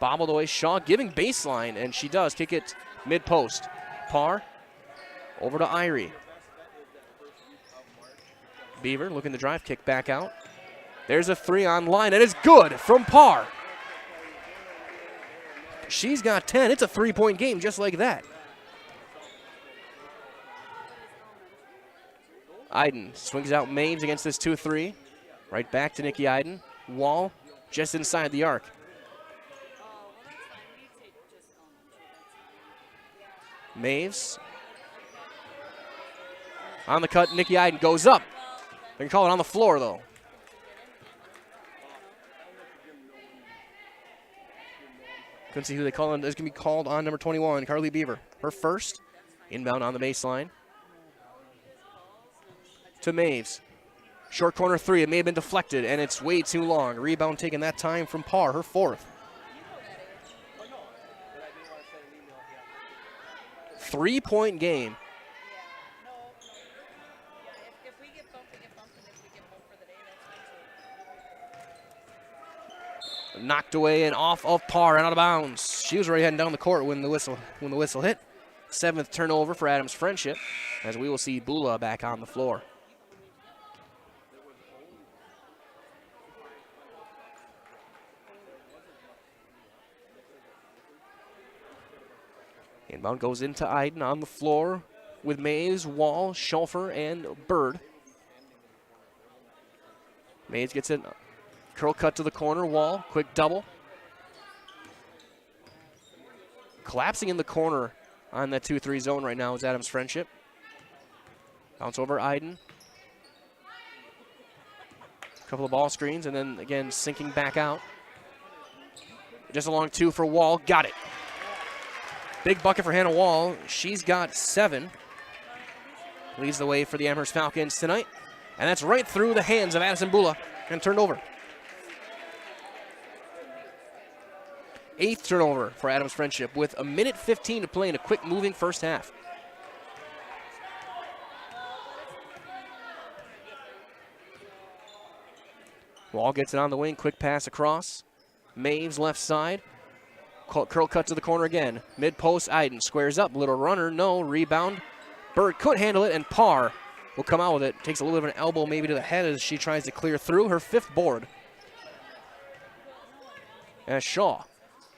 Bobbled away, Shaw giving baseline, and she does kick it mid-post. Parr over to Irie. Beaver looking to drive, kick back out. There's a 3 on line, and it's good from Parr. She's got 10. It's a 3-point game just like that. Iden swings out Maves against this 2-3. Right back to Nikki Iden. Wall just inside the arc. Maves. On the cut, Nikki Iden goes up. They can call it on the floor, though. Couldn't see who they call on. It's going to be called on number 21, Carly Beaver. Her first. Inbound on the baseline. To Maves. Short corner 3. It may have been deflected, and it's way too long. Rebound taking that time from Parr, her 4th. 3-point game. Knocked away and off of Parr and out of bounds. She was already heading down the court when the whistle hit. 7th turnover for Adams Friendship, as we will see Bula back on the floor. Inbound goes into Iden on the floor with Mays, Wall, Schulfer, and Bird. Mays gets it. Curl cut to the corner, Wall, quick double. Collapsing in the corner on that 2-3 zone right now is Adams Friendship. Bounce over Iden. Couple of ball screens, and then again sinking back out. Just a long 2 for Wall, got it. Big bucket for Hannah Wall. She's got 7. Leads the way for the Amherst Falcons tonight. And that's right through the hands of Addison Bula and turned over. 8th turnover for Adams Friendship with 1:15 to play in a quick moving first half. Wall gets it on the wing, quick pass across. Maves left side. Curl cut to the corner again. Mid-post, Iden squares up. Little runner, no. Rebound. Bird could handle it, and Parr will come out with it. Takes a little bit of an elbow maybe to the head as she tries to clear through her 5th board. As Shaw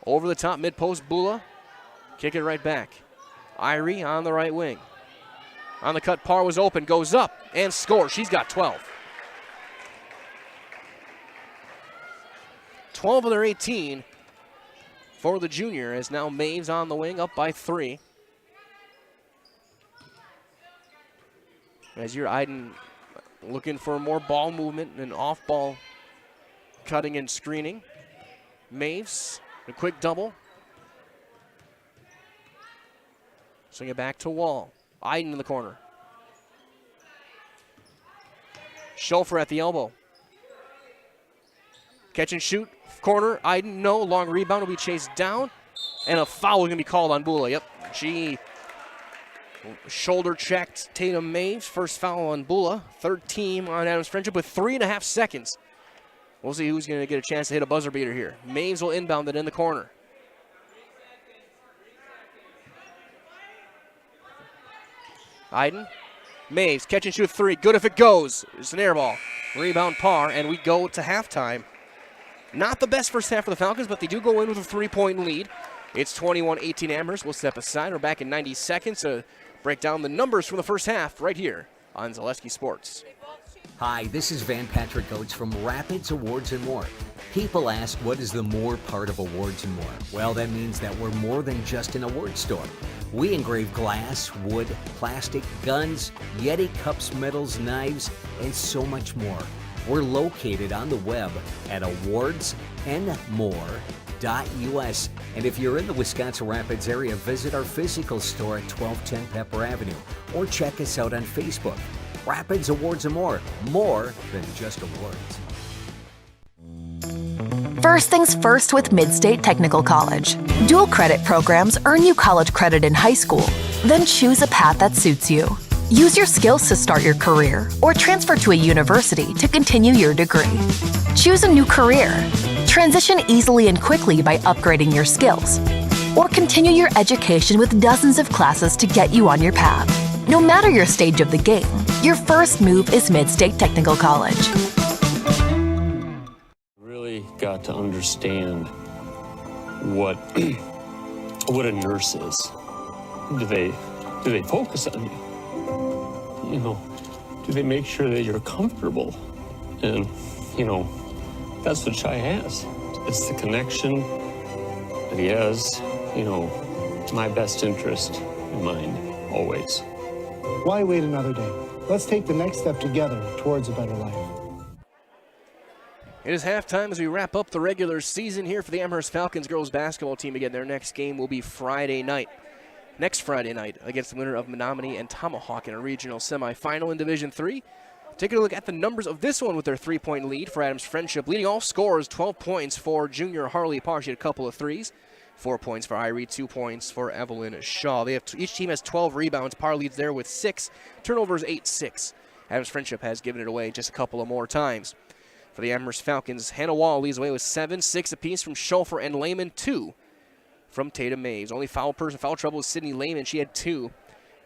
over the top, mid-post, Bula. Kick it right back. Irie on the right wing. On the cut, Parr was open, goes up and scores. She's got 12. 12 of their 18 for the junior, as now Maves on the wing, up by 3. As you're Iden looking for more ball movement and off-ball cutting and screening. Maves, a quick double. Swing it back to Wall. Iden in the corner. Schofer at the elbow. Catch and shoot, corner, Iden, no. Long rebound will be chased down. And a foul is going to be called on Bula. Yep, she shoulder checked Tatum Maves. First foul on Bula. 3rd team on Adams Friendship with 3.5 seconds. We'll see who's going to get a chance to hit a buzzer beater here. Maves will inbound it in the corner. Iden, Maves, catch and shoot 3. Good if it goes. It's an air ball. Rebound Parr, and we go to halftime. Not the best first half for the Falcons, but they do go in with a 3-point lead. It's 21-18 Amherst. We'll step aside. We're back in 90 seconds to break down the numbers from the first half right here on Zaleski Sports. Hi, this is Van Patrick Oates from Rapids Awards and More. People ask, what is the more part of Awards and More? Well, that means that we're more than just an award store. We engrave glass, wood, plastic, guns, Yeti cups, medals, knives, and so much more. We're located on the web at awardsandmore.us. And if you're in the Wisconsin Rapids area, visit our physical store at 1210 Pepper Avenue or check us out on Facebook. Rapids Awards and More than just awards. First things first with Mid-State Technical College. Dual credit programs earn you college credit in high school. Then choose a path that suits you. Use your skills to start your career or transfer to a university to continue your degree. Choose a new career. Transition easily and quickly by upgrading your skills. Or continue your education with dozens of classes to get you on your path. No matter your stage of the game, your first move is Mid-State Technical College. Really got to understand what a nurse is. Do they focus on you? You know, do they make sure that you're comfortable? And, you know, that's what Shai has. It's the connection that he has, you know, my best interest in mind, always. Why wait another day? Let's take the next step together towards a better life. It is halftime as we wrap up the regular season here for the Amherst Falcons girls basketball team. Again, their next game will be next Friday night against the winner of Menominee and Tomahawk in a regional semifinal in Division III. Taking a look at the numbers of this one with their 3-point lead for Adams Friendship. Leading all scorers, 12 points for junior Harley Parr. She had a couple of threes. 4 points for Irie, 2 points for Evelyn Shaw. Each team has 12 rebounds. Parr leads there with 6. Turnovers 8-6. Adams Friendship has given it away just a couple of more times. For the Amherst Falcons, Hannah Wall leads away with 7, 6 apiece from Schofer and Lehman, 2 from Tatum Maves. Only foul trouble was Sydney Lehman. She had 2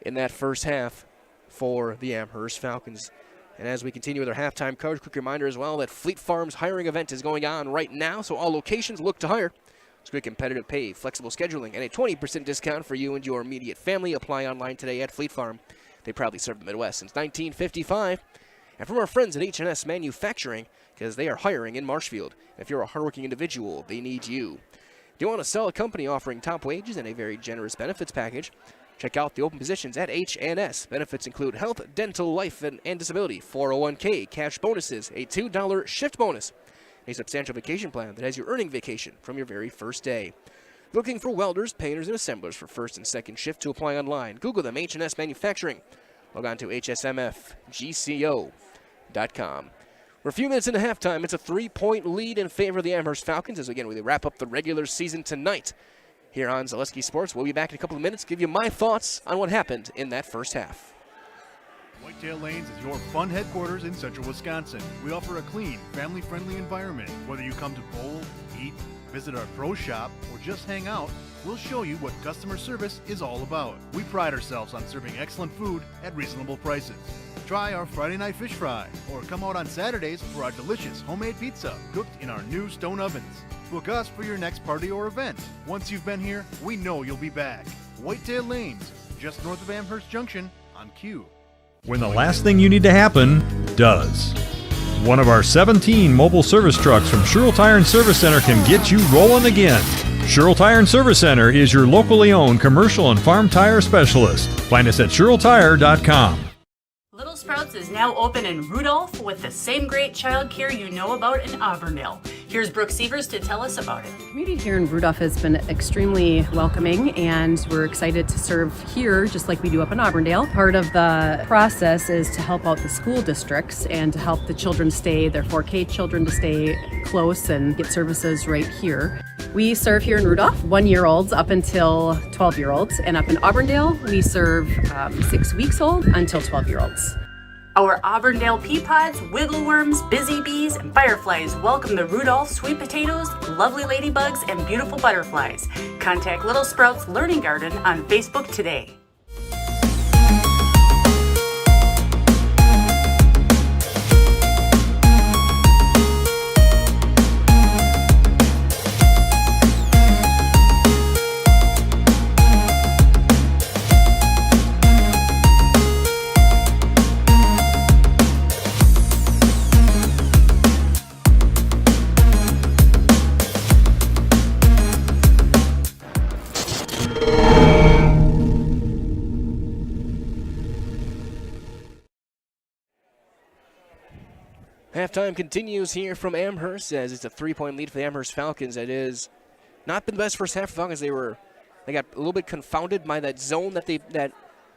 in that first half for the Amherst Falcons. And as we continue with our halftime coverage, quick reminder as well that Fleet Farm's hiring event is going on right now, so all locations look to hire. It's great competitive pay, flexible scheduling, and a 20% discount for you and your immediate family. Apply online today at Fleet Farm. They proudly serve the Midwest since 1955. And from our friends at H&S Manufacturing, because they are hiring in Marshfield. If you're a hardworking individual, they need you. Do you want to sell a company offering top wages and a very generous benefits package? Check out the open positions at H&S. Benefits include health, dental, life, and disability, 401k, cash bonuses, a $2 shift bonus, a substantial vacation plan that has you earning vacation from your very first day. Looking for welders, painters, and assemblers for first and second shift to apply online. Google them, H&S Manufacturing. Log on to hsmfgco.com. We're a few minutes into halftime. It's a 3-point lead in favor of the Amherst Falcons as, again, we wrap up the regular season tonight here on Zaleski Sports. We'll be back in a couple of minutes to give you my thoughts on what happened in that first half. Whitetail Lanes is your fun headquarters in central Wisconsin. We offer a clean, family-friendly environment. Whether you come to bowl, eat, visit our pro shop, or just hang out, we'll show you what customer service is all about. We pride ourselves on serving excellent food at reasonable prices. Try our Friday night fish fry, or come out on Saturdays for our delicious homemade pizza cooked in our new stone ovens. Book us for your next party or event. Once you've been here, we know you'll be back. Whitetail Lanes, just north of Amherst Junction on Q. When the last thing you need to happen does. One of our 17 mobile service trucks from Sherrill Tire and Service Center can get you rolling again. Sherrill Tire and Service Center is your locally owned commercial and farm tire specialist. Find us at SherrillTire.com. Little Sprouts is now open in Rudolph with the same great child care you know about in Auburndale. Here's Brooke Sievers to tell us about it. The community here in Rudolph has been extremely welcoming, and we're excited to serve here just like we do up in Auburndale. Part of the process is to help out the school districts and to help the children stay, their 4K children, to stay close and get services right here. We serve here in Rudolph 1-year-olds up until 12-year-olds, and up in Auburndale we serve 6 weeks old until 12-year-olds. Our Auburndale pea pods, wiggle worms, busy bees, and fireflies welcome the Rudolph sweet potatoes, lovely ladybugs, and beautiful butterflies. Contact Little Sprouts Learning Garden on Facebook today. Halftime continues here from Amherst as it's a 3-point lead for the Amherst Falcons. It is not been the best first half for Falcons. They got a little bit confounded by that zone that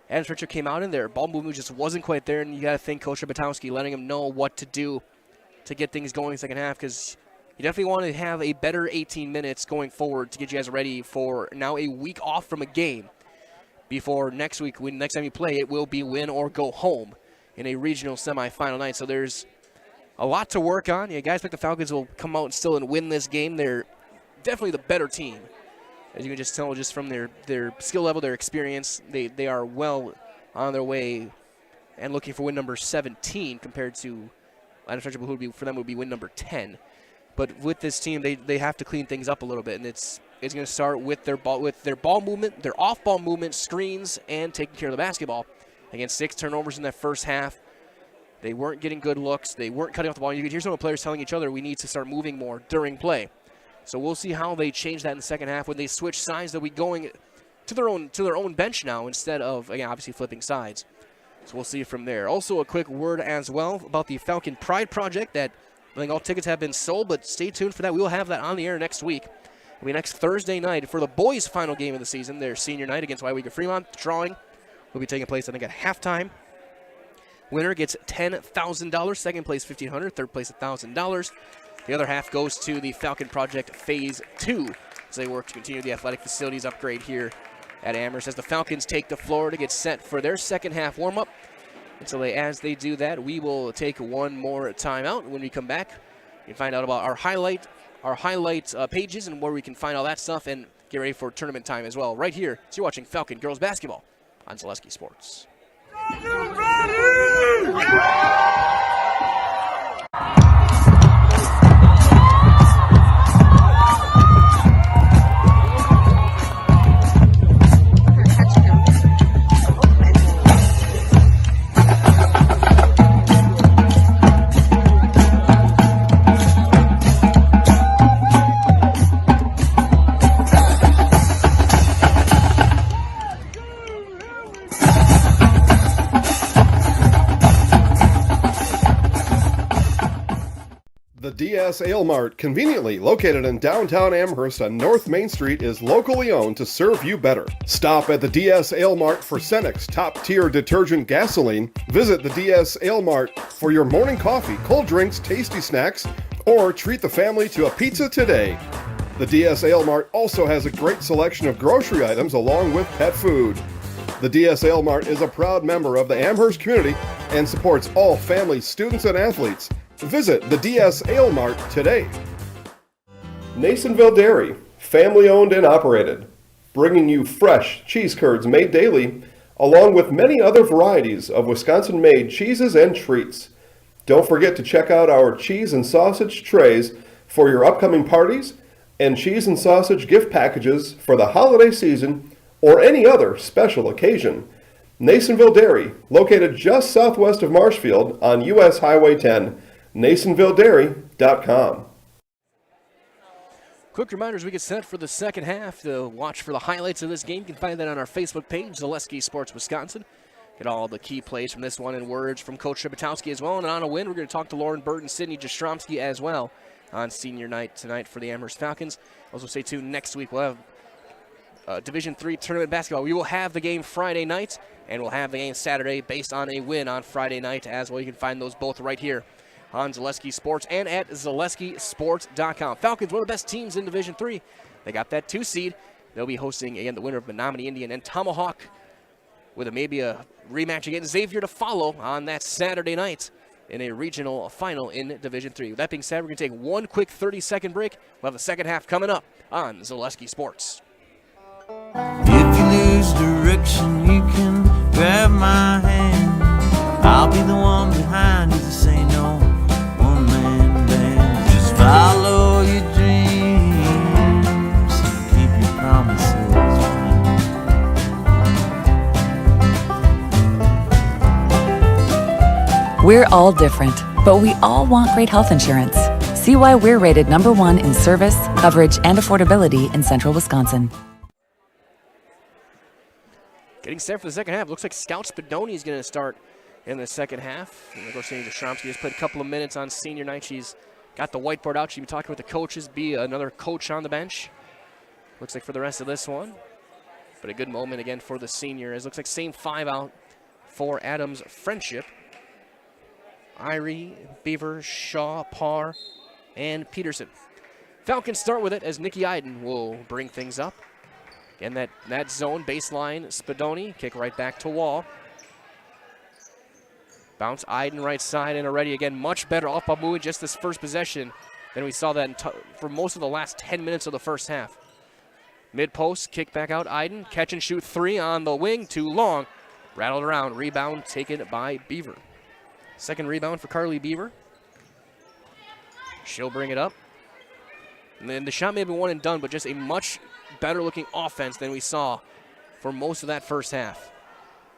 Adams Richard came out in there. Ball movement just wasn't quite there, and you got to thank Coach Batowski letting him know what to do to get things going in the second half, because you definitely want to have a better 18 minutes going forward to get you guys ready for now a week off from a game before next week. When next time you play, it will be win or go home in a regional semifinal night. So there's a lot to work on. Yeah, guys like the Falcons will come out still and win this game. They're definitely the better team. As you can just tell just from their skill level, their experience, they are well on their way and looking for win number 17 compared to Adams Richard, who for them would be win number 10. But with this team, they have to clean things up a little bit, and it's going to start with their ball movement, their off-ball movement, screens, and taking care of the basketball. Again, 6 turnovers in that first half. They weren't getting good looks. They weren't cutting off the ball. You could hear some of the players telling each other, we need to start moving more during play. So we'll see how they change that in the second half when they switch sides. They'll be going to their own bench now instead of, again, obviously flipping sides. So we'll see from there. Also, a quick word as well about the Falcon Pride Project that I think all tickets have been sold, but stay tuned for that. We will have that on the air next week. It'll be next Thursday night for the boys' final game of the season, their senior night against WIAA Fremont. The drawing will be taking place, I think, at halftime. Winner gets $10,000, second place $1,500, third place $1,000. The other half goes to the Falcon Project Phase 2 as they work to continue the athletic facilities upgrade here at Amherst as the Falcons take the floor to get set for their second half warm-up. And so as they do that, we will take one more timeout. When we come back, you can find out about our highlight pages and where we can find all that stuff and get ready for tournament time as well. Right here, so you're watching Falcon Girls Basketball on Zaleski Sports. The DS Ale Mart, conveniently located in downtown Amherst on North Main Street, is locally owned to serve you better. Stop at the DS Ale Mart for Cenex top-tier detergent gasoline. Visit the DS Ale Mart for your morning coffee, cold drinks, tasty snacks, or treat the family to a pizza today. The DS Ale Mart also has a great selection of grocery items along with pet food. The DS Ale Mart is a proud member of the Amherst community and supports all families, students, and athletes. Visit the DS Ale Mart today. Nasonville Dairy, family owned and operated, bringing you fresh cheese curds made daily, along with many other varieties of Wisconsin-made cheeses and treats. Don't forget to check out our cheese and sausage trays for your upcoming parties and cheese and sausage gift packages for the holiday season or any other special occasion. Nasonville Dairy, located just southwest of Marshfield on US Highway 10, nasonvilledairy.com. Quick reminder as we get set for the second half to watch for the highlights of this game. You can find that on our Facebook page, Zaleski Sports Wisconsin. Get all the key plays from this one and words from Coach Shepetowski as well. And on a win, we're going to talk to Lauren Burton, Sydney Jastrzomski as well on senior night tonight for the Amherst Falcons. Also stay tuned next week. We'll have Division III tournament basketball. We will have the game Friday night, and we'll have the game Saturday based on a win on Friday night as well. You can find those both right here on Zaleski Sports and at ZaleskiSports.com. Falcons, one of the best teams in Division III. They got that 2 seed. They'll be hosting, again, the winner of Menominee Indian and Tomahawk with maybe a rematch against Xavier to follow on that Saturday night in a regional final in Division III. With that being said, we're going to take one quick 30-second break. We'll have the second half coming up on Zaleski Sports. If you lose direction, you can grab my hand. I'll be the one behind you to say no. One-man band. Just follow your dreams. Keep your promises. We're all different, but we all want great health insurance. See why we're rated #1 in service, coverage, and affordability in central Wisconsin. Getting set for the second half. Looks like Scout Spadoni is going to start in the second half. And of course, Sydney Jastrzomski has played a couple of minutes on senior night. She's got the whiteboard out. She's been talking with the coaches, be another coach on the bench. Looks like for the rest of this one. But a good moment again for the senior. It looks like same 5 out for Adams Friendship. Irie, Beaver, Shaw, Parr, and Peterson. Falcons start with it as Nikki Iden will bring things up. Again, that zone, baseline, Spadoni, kick right back to Wall. Bounce Iden right side and already again much better off ball movement just this first possession than we saw that for most of the last 10 minutes of the first half. Mid post, kick back out Iden, catch and shoot 3 on the wing, too long. Rattled around, rebound taken by Beaver. Second rebound for Carly Beaver. She'll bring it up. And then the shot may have been one and done, but just a much better looking offense than we saw for most of that first half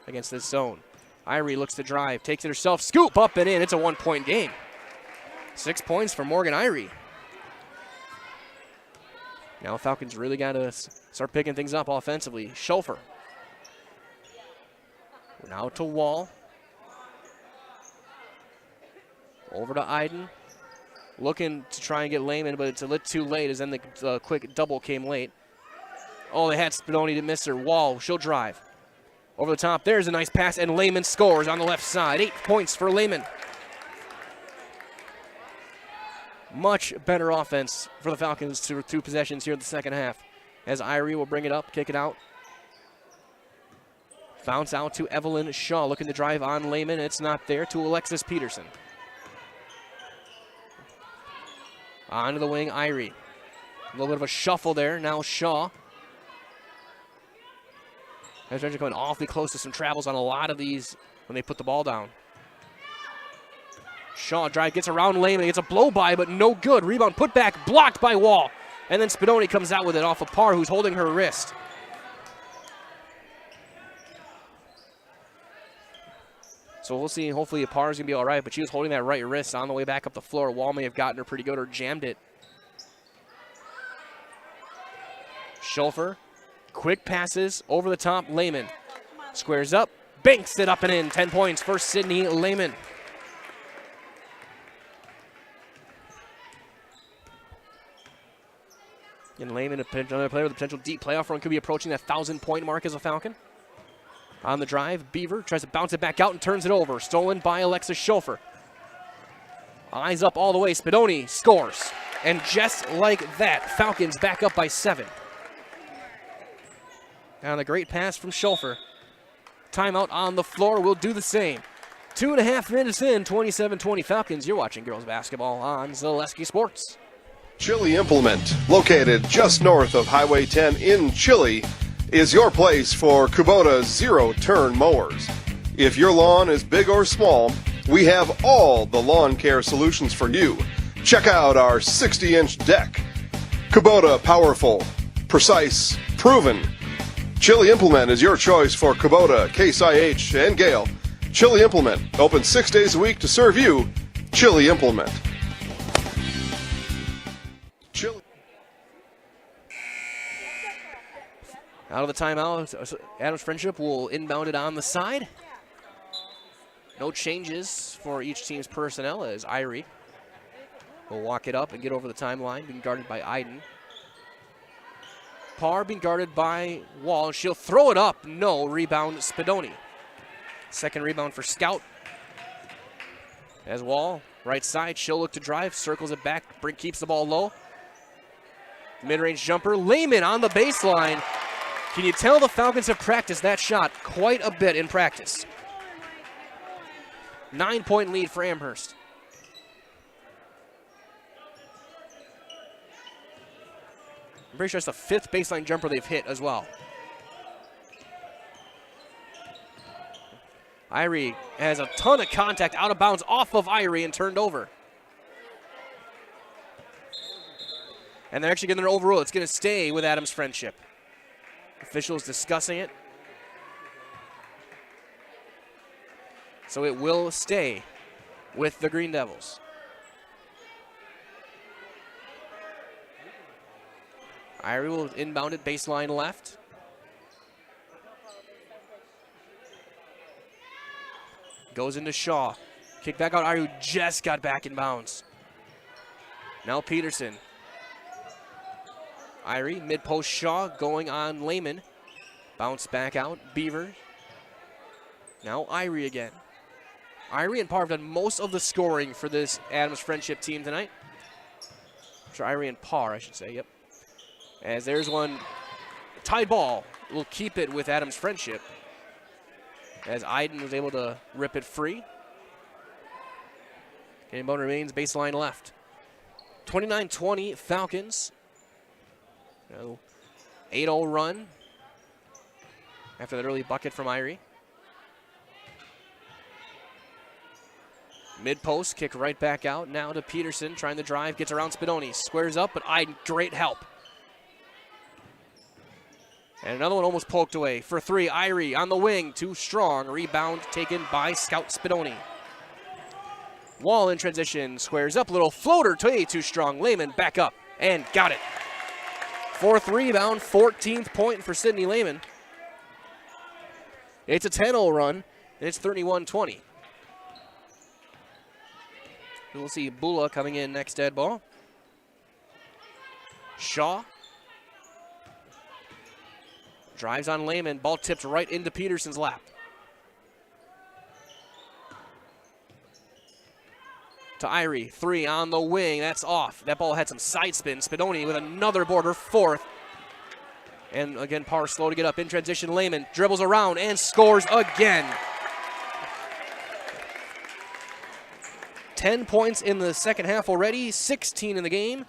against this zone. Irie looks to drive, takes it herself, scoop up and in. It's a 1-point game. 6 points for Morgan Irie. Now Falcons really got to start picking things up offensively. Schulfer. Now to Wall. Over to Iden. Looking to try and get Lehman, but it's a little too late as then the quick double came late. Oh, they had Spadoni to miss her. Wall, she'll drive. Over the top, there's a nice pass, and Lehman scores on the left side. 8 points for Lehman. Much better offense for the Falcons to 2 possessions here in the second half. As Irie will bring it up, kick it out. Bounce out to Evelyn Shaw, looking to drive on Lehman. It's not there, to Alexis Peterson. Onto the wing, Irie. A little bit of a shuffle there. Now Shaw. They're coming awfully close to some travels on a lot of these when they put the ball down. Shaw drive, gets around Lehman, gets a blow by, but no good. Rebound put back, blocked by Wall. And then Spadoni comes out with it off of Parr, who's holding her wrist. So we'll see. Hopefully Parr's going to be all right, but she was holding that right wrist on the way back up the floor. Wall may have gotten her pretty good or jammed it. Schulfer, quick passes over the top. Lehman squares up, banks it up and in. 10 points for Sydney Lehman. And Lehman, another player with a potential deep playoff run, could be approaching that 1,000-point mark as a Falcon. On the drive, Beaver tries to bounce it back out and turns it over. Stolen by Alexis Schulfer. Eyes up all the way. Spadoni scores. And just like that, Falcons back up by 7. And a great pass from Schulfer. Timeout on the floor will do the same. 2.5 minutes in, 27-20 Falcons. You're watching girls basketball on Zaleski Sports. Chili Implement, located just north of Highway 10 in Chili, is your place for Kubota zero-turn mowers. If your lawn is big or small, we have all the lawn care solutions for you. Check out our 60-inch deck. Kubota powerful, precise, proven. Chili Implement is your choice for Kubota, Case IH, and Gale. Chili Implement, open 6 days a week to serve you. Chili Implement. Chili. Out of the timeout, Adams Friendship will inbound it on the side. No changes for each team's personnel as Irie will walk it up and get over the timeline, being guarded by Iden. Parr being guarded by Wall, and she'll throw it up. No, rebound Spadoni. Second rebound for Scout. As Wall, right side, she'll look to drive, circles it back, keeps the ball low. Mid-range jumper, Lehman on the baseline. Can you tell the Falcons have practiced that shot quite a bit in practice? 9-point lead for Amherst. I'm pretty sure it's the 5th baseline jumper they've hit as well. Irie has a ton of contact out of bounds off of Irie and turned over. And they're actually going to overrule. It's going to stay with Adams Friendship. Officials discussing it. So it will stay with the Green Devils. Irie will inbound it baseline left. Goes into Shaw. Kick back out. Irie just got back in bounds. Now Peterson. Irie, mid-post Shaw going on Lehman. Bounce back out. Beaver. Now Irie again. Irie and Parr have done most of the scoring for this Adams Friendship team tonight. Irie and Parr, I should say, yep. As there's one tied ball. We'll keep it with Adams Friendship. As Iden was able to rip it free. Game ball remains baseline left. 29-20 Falcons. 8-0 run after that early bucket from Irie. Mid-post, kick right back out. Now to Peterson, trying to drive, gets around Spadoni. Squares up, but Iden, great help. And another one almost poked away. For three, Irie on the wing, too strong. Rebound taken by Scout Spadoni. Wall in transition, squares up, little floater, too strong. Lehman back up and got it. 4th rebound, 14th point for Sydney Lehman. It's a 10-0 run, and it's 31-20. We'll see Bula coming in next dead ball. Shaw. Drives on Lehman. Ball tipped right into Peterson's lap. To Irie. 3 on the wing. That's off. That ball had some side spin. Spadoni with another boarder. 4th. And again, Parr slow to get up. In transition, Lehman dribbles around and scores again. 10 points in the second half already, 16 in the game.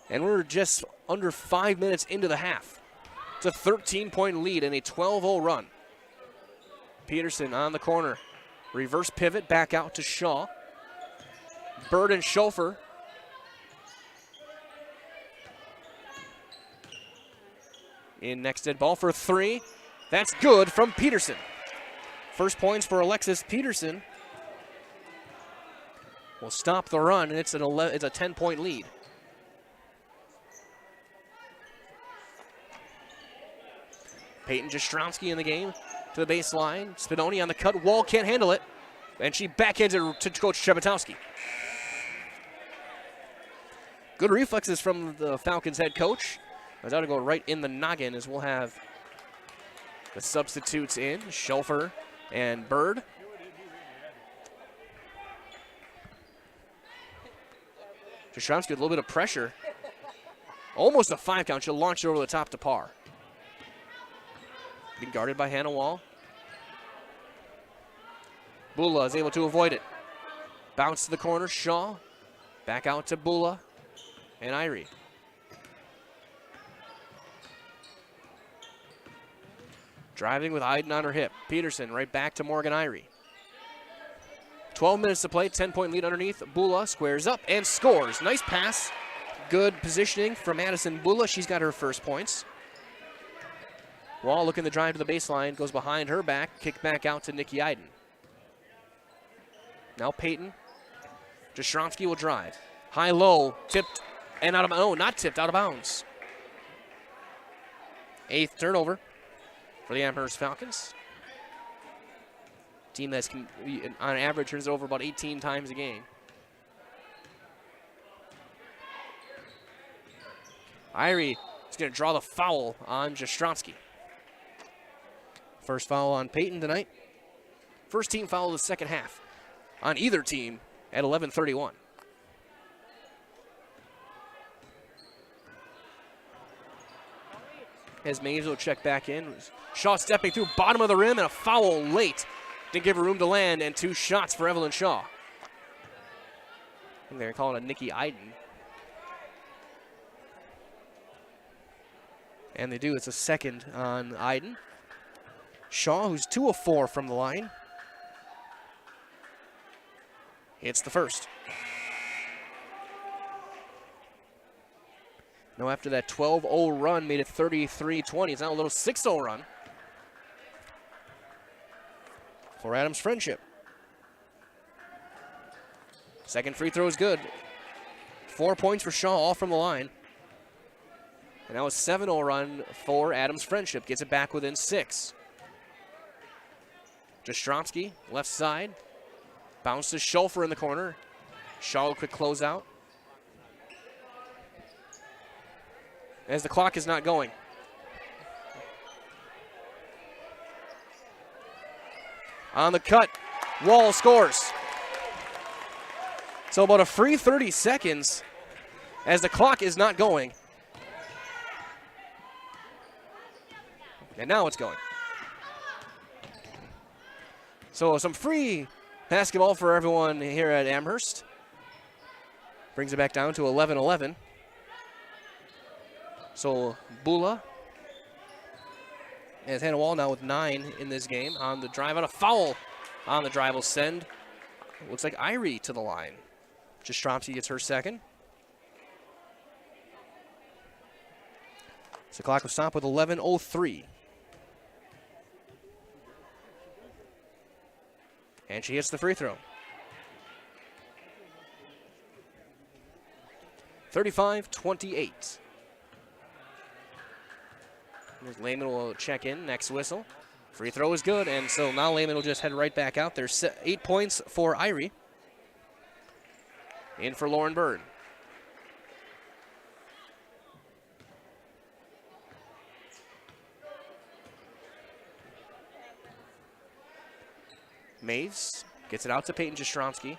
And we're just under 5 minutes into the half. It's a 13-point lead and a 12-0 run. Peterson on the corner. Reverse pivot back out to Shaw. Bird and Schofer. In next dead ball for 3. That's good from Peterson. First points for Alexis Peterson. Will stop the run, and it's a 10-point lead. Peyton Jastrzomski in the game to the baseline. Spadoni on the cut. Wall can't handle it, and she backhands it to Coach Shebetowski. Good reflexes from the Falcons head coach. As that'll go right in the noggin as we'll have the substitutes in, Schofer and Bird. Jastrzomski with a little bit of pressure. Almost a 5 count. She'll launch it over the top to Parr. Being guarded by Hannah Wall. Bula is able to avoid it. Bounce to the corner. Shaw. Back out to Bula. and Irie. Driving with Iden on her hip. Peterson right back to Morgan Irie. 12 minutes to play, 10-point lead underneath. Bula squares up and scores. Nice pass. Good positioning from Madison Bula. She's got her first points. Wall looking to drive to the baseline, goes behind her back, kick back out to Nikki Iden. Now Peyton. Jastrzomski will drive. High-low, tipped, and out of, oh, not tipped, out of bounds. 8th turnover for the Amherst Falcons. Team that's, on average, turns it over about 18 times a game. Irie is going to draw the foul on Jastrzomski. First foul on Peyton tonight. First team foul of the second half on either team at 11:31. As Maves will check back in. Shaw stepping through bottom of the rim and a foul late. Didn't give her room to land, and 2 shots for Evelyn Shaw. And they're calling it Nikki Iden. And they do. It's a second on Iden. Shaw, who's 2 of 4 from the line. It's the first. Now after that 12-0 run made it 33-20. It's now a little 6-0 run for Adams Friendship. Second free throw is good. 4 points for Shaw, all from the line. And now a 7-0 run for Adams Friendship. Gets it back within 6. Jastrzomski, left side. Bounce to Schulfer in the corner. Shaw, a quick closeout. As the clock is not going. On the cut, Wall scores. So about a free 30 seconds as the clock is not going. And now it's going. So some free basketball for everyone here at Amherst. Brings it back down to 11-11. So Bula has Hannah Wall now with 9 in this game. On the drive, on a foul on the drive will send, looks like Irie to the line. Jastrzomski gets her second. So the clock will stop with 11:03. And she hits the free throw. 35-28. Lehman will check in, next whistle. Free throw is good, and so now Lehman will just head right back out there. 8 points for Irie. In for Lauren Bird. Maves gets it out to Peyton Jastrzomski.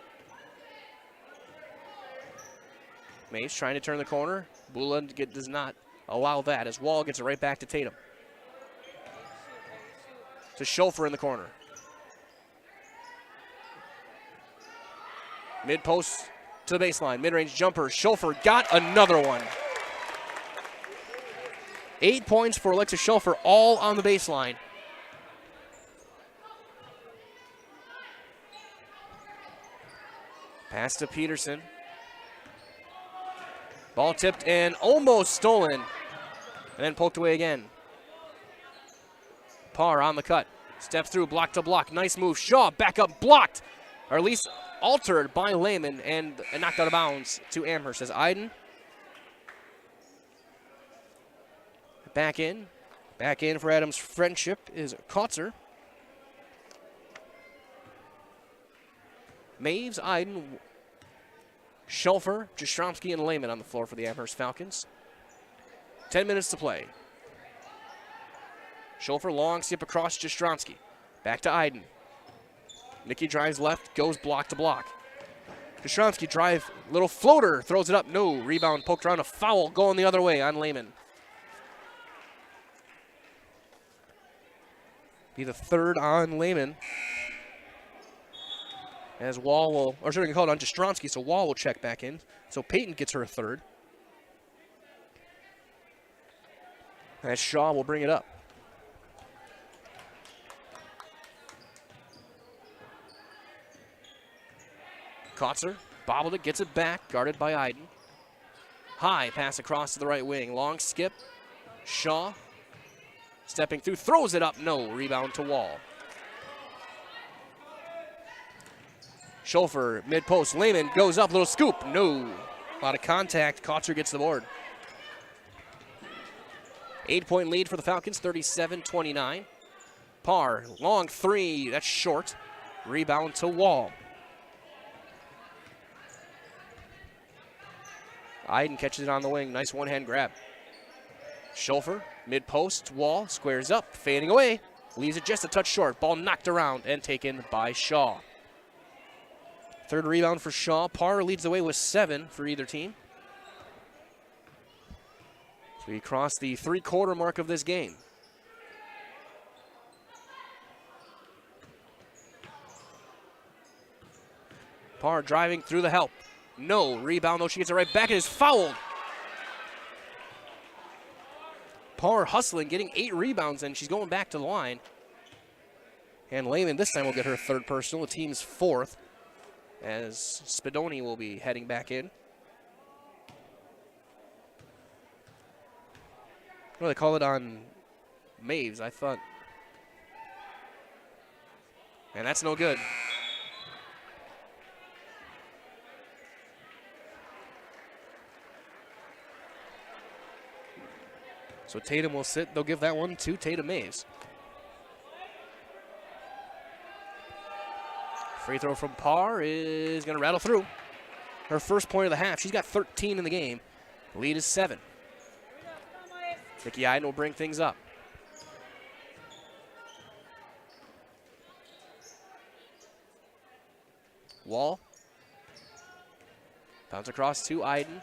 Maves trying to turn the corner. Bula does not allow that as Wall gets it right back to Tatum. To Schulfer in the corner. Mid-post to the baseline. Mid-range jumper. Schulfer got another one. 8 points for Alexa Schulfer, all on the baseline. Pass to Peterson. Ball tipped and almost stolen. And then poked away again. Parr on the cut. Steps through, block to block. Nice move. Shaw back up, blocked. Or at least altered by Lehman and knocked out of bounds to Amherst as Iden. Back in. Back in for Adams Friendship is Kautzer. Maves, Iden, Schulfer, Jastrzomski, and Lehman on the floor for the Amherst Falcons. 10 minutes to play. Schulfer, long skip across Jastrzomski. Back to Iden. Nikki drives left, goes block to block. Jastrzomski drive, little floater, throws it up, no. Rebound poked around, a foul going the other way on Lehman. Be the third on Lehman. As Wall will, or sorry, we can call it on Jastrzomski, so Wall will check back in. So Peyton gets her third. as Shaw will bring it up. Kotzer bobbled it, gets it back, guarded by Iden. High pass across to the right wing. Long skip. Shaw stepping through, throws it up. No, rebound to Wall. Schofer, mid-post. Lehman goes up, little scoop. No. A lot of contact. Kotzer gets the board. 8-point lead for the Falcons, 37-29. Parr, long three. That's short. Rebound to Wall. Iden catches it on the wing. Nice one-hand grab. Schofer, mid-post. Wall squares up, fading away. Leaves it just a touch short. Ball knocked around and taken by Shaw. Third rebound for Shaw. Parr leads the way with 7 for either team. So we cross the three-quarter mark of this game. Parr driving through the help. No, rebound though, she gets it right back and is fouled. Parr hustling, getting 8 rebounds, and she's going back to the line. And Lehman this time will get her third personal, the team's 4th, as Spadoni will be heading back in. What do they call it on Maves? I thought. And that's no good. So Tatum will sit. They'll give that one to Tatum Maves. Free throw from Parr is going to rattle through. Her first point of the half. She's got 13 in the game. The lead is 7. Vicky Iden will bring things up. Wall. Bounce across to Iden.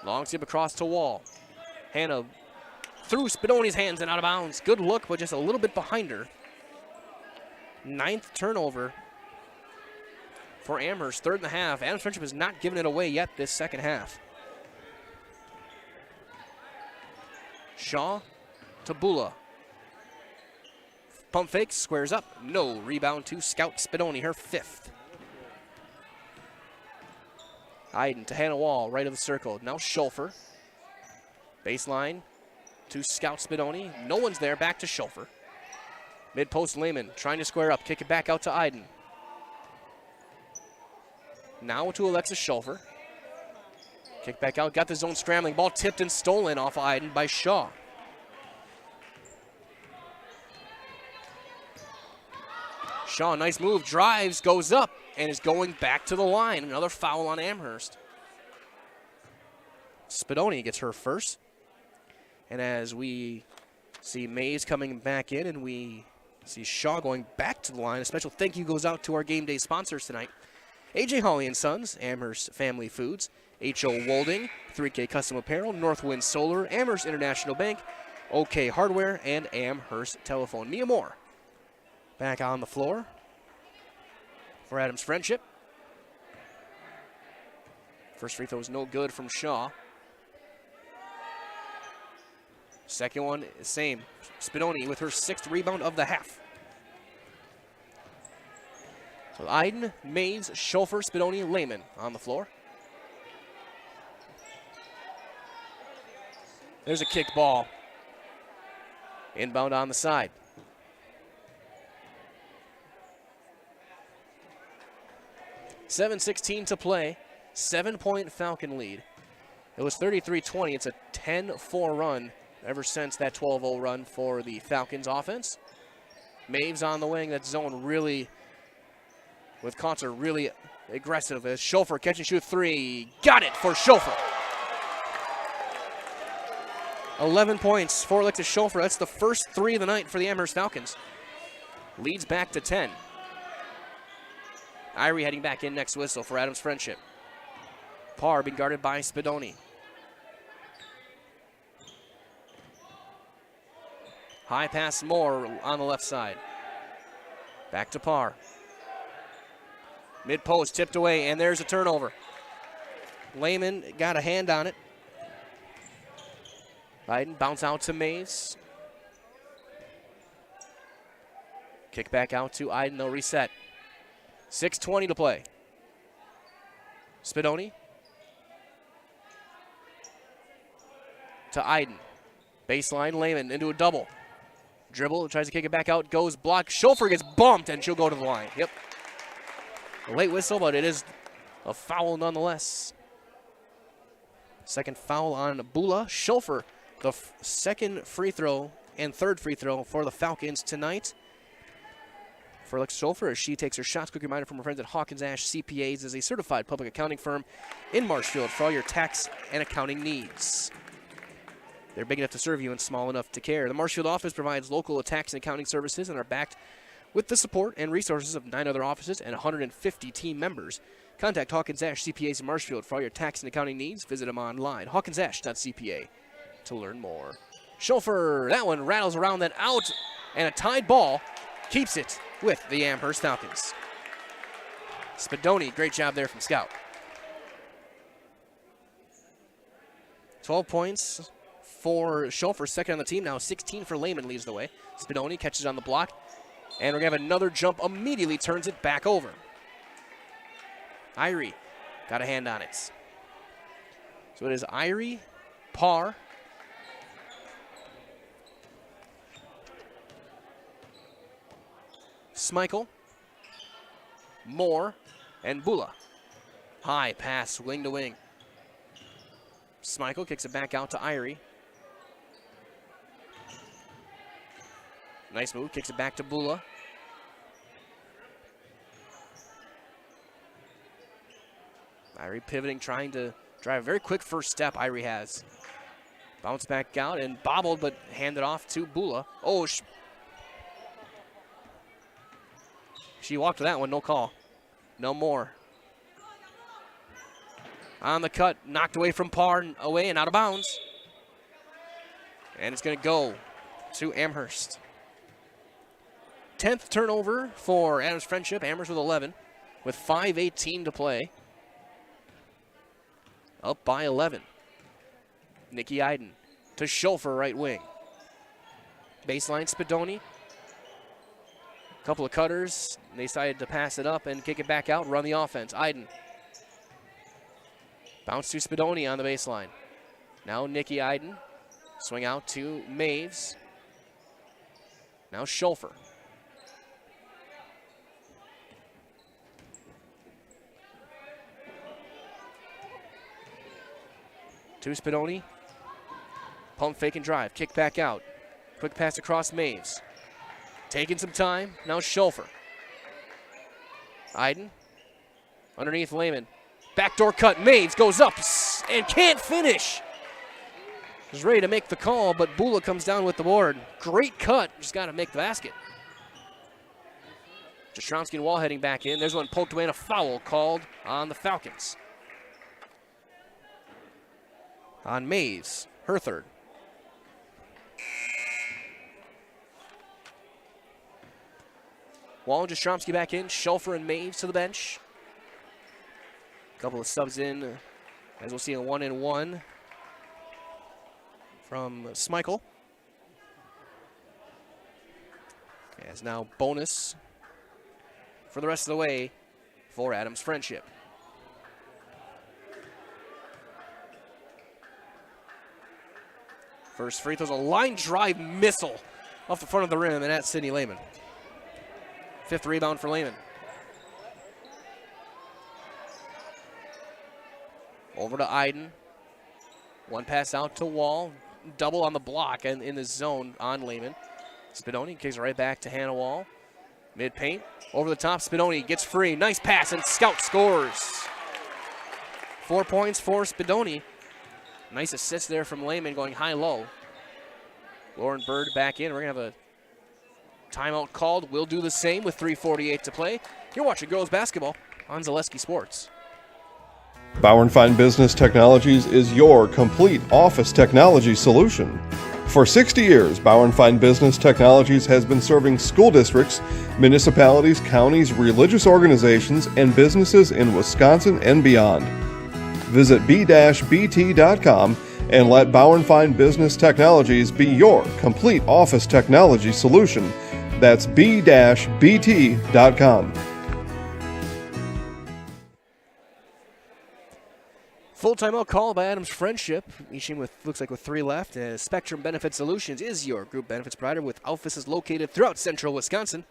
Long skip across to Wall. Hannah through Spadoni's hands and out of bounds. Good look, but just a little bit behind her. 9th turnover for Amherst, 3rd in the half. Adams Friendship has not given it away yet this second half. Shaw to Bula. Pump fake, squares up. No, rebound to Scout Spadoni, her 5th. Iden to Hannah Wall, right of the circle. Now Schofer. Baseline to Scout Spadoni. No one's there, back to Schofer. Mid-post Lehman trying to square up, kick it back out to Iden. Now to Alexis Schofer. Kick back out, got the zone scrambling. Ball tipped and stolen off of Iden by Shaw. Shaw, nice move, drives, goes up, and is going back to the line. Another foul on Amherst. Spadoni gets her first. And as we see Mays coming back in and we see Shaw going back to the line, a special thank you goes out to our game day sponsors tonight. AJ Hawley & Sons, Amherst Family Foods, H.O. Wolding, 3K Custom Apparel, Northwind Solar, Amherst International Bank, OK Hardware, and Amherst Telephone. Mia Moore back on the floor for Adams Friendship. First free throw is no good from Shaw. Second one, same. Spadoni with her 6th rebound of the half. So Iden, Mays, Schofer, Spadoni, Lehman on the floor. There's a kick ball. Inbound on the side. .16 to play. 7-point Falcon lead. It was 33-20. It's a 10-4 run ever since that 12-0 run for the Falcons offense. Maves on the wing. That zone really, with Kotzer, really aggressive. As Schofer catch and shoot 3. Got it for Schofer. 11 points for Alexis Schofer. That's the first 3 of the night for the Amherst Falcons. Leads back to 10. Irie heading back in next whistle for Adams Friendship. Parr being guarded by Spadoni. High pass Moore on the left side. Back to Parr. Mid-post tipped away, and there's a turnover. Lehman got a hand on it. Biden bounce out to Mays. Kick back out to Iden. They'll reset. 6:20 to play. Spadoni to Iden. Baseline, Lehman into a double. Dribble, tries to kick it back out, goes block. Schofer gets bumped, and she'll go to the line. Yep. A late whistle, but it is a foul nonetheless. Second foul on Bula. Schofer, the second free throw and third free throw for the Falcons tonight. For Alexa Schofer, as she takes her shots. Quick reminder from her friends at Hawkins Ash CPAs is a certified public accounting firm in Marshfield for all your tax and accounting needs. They're big enough to serve you and small enough to care. The Marshfield office provides local tax and accounting services and are backed with the support and resources of 9 other offices and 150 team members. Contact Hawkins Ash CPAs in Marshfield for all your tax and accounting needs. Visit them online, hawkinsash.cpa, to learn more. Schofer, that one rattles around, then out, and a tied ball keeps it with the Amherst Falcons. Spadoni, great job there from Scout. 12 points for Schofer, second on the team. Now 16 for Lehman leads the way. Spadoni catches on the block, and we're going to have another jump, immediately turns it back over. Irie got a hand on it. So it is Irie, Parr, Smichael, Moore, and Bula. High pass, wing to wing. Smichael kicks it back out to Irie. Nice move, kicks it back to Bula. Irie pivoting, trying to drive. A very quick first step Irie has. Bounce back out and bobbled, but handed off to Bula. Oh, she walked to that one, no call. No more. On the cut, knocked away from Parr, away and out of bounds. And it's going to go to Amherst. 10th turnover for Adams Friendship. Amherst with 11, with 5:18 to play. Up by 11. Nikki Iden to Schofer, right wing. Baseline, Spadoni. Couple of cutters. They decided to pass it up and kick it back out, run the offense. Iden. Bounce to Spadoni on the baseline. Now Nikki Iden. Swing out to Maves. Now Schofer. To Spadoni. Pump fake and drive. Kick back out. Quick pass across Maves. Taking some time. Now Schofer. Iden. Underneath Lehman. Backdoor cut. Maves goes up and can't finish. Was ready to make the call, but Bula comes down with the board. Great cut. Just got to make the basket. Jastrzomski and Wall heading back in. There's one poked away and a foul called on the Falcons. On Mays, her third. Wall and Jastrzomski back in. Schofer and Maves to the bench. A couple of subs in, as we'll see, a 1-and-1 from Smichael. As now bonus for the rest of the way for Adams Friendship. First free throw's a line drive missile off the front of the rim, and that's Sydney Lehman. Fifth rebound for Lehman. Over to Iden. One pass out to Wall. Double on the block and in the zone on Lehman. Spadoni kicks it right back to Hannah Wall. Mid-paint. Over the top, Spadoni gets free. Nice pass, and Scout scores. 4 points for Spadoni. Nice assist there from Lehman going high-low. Lauren Bird back in. We're going to have a timeout called. We'll do the same with 3:48 to play. You're watching girls basketball on Zaleski Sports. Bauer & Fine Business Technologies is your complete office technology solution. For 60 years, Bauer & Fine Business Technologies has been serving school districts, municipalities, counties, religious organizations, and businesses in Wisconsin and beyond. Visit b-bt.com and let Bauernfeind Business Technologies be your complete office technology solution. That's b-bt.com. Full timeout call by Adams Friendship, eaching with, looks like with 3 left. Spectrum Benefit Solutions is your group benefits provider with offices located throughout central Wisconsin.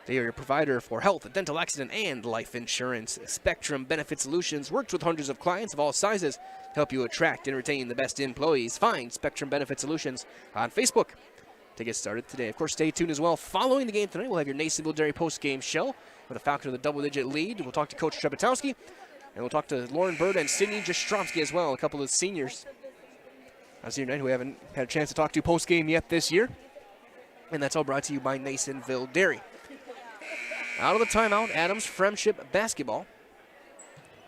They are your provider for health, dental, accident, and life insurance. Spectrum Benefit Solutions works with hundreds of clients of all sizes to help you attract and retain the best employees. Find Spectrum Benefit Solutions on Facebook to get started today. Of course, stay tuned as well. Following the game tonight, we'll have your Nasonville Dairy post-game show with a Falcon with a double-digit lead. We'll talk to Coach Trebetowski, and we'll talk to Lauren Bird and Sydney Jastromski as well, a couple of seniors on senior night who we haven't had a chance to talk to post-game yet this year. And that's all brought to you by Nasonville Dairy. Out of the timeout, Adams Friendship basketball.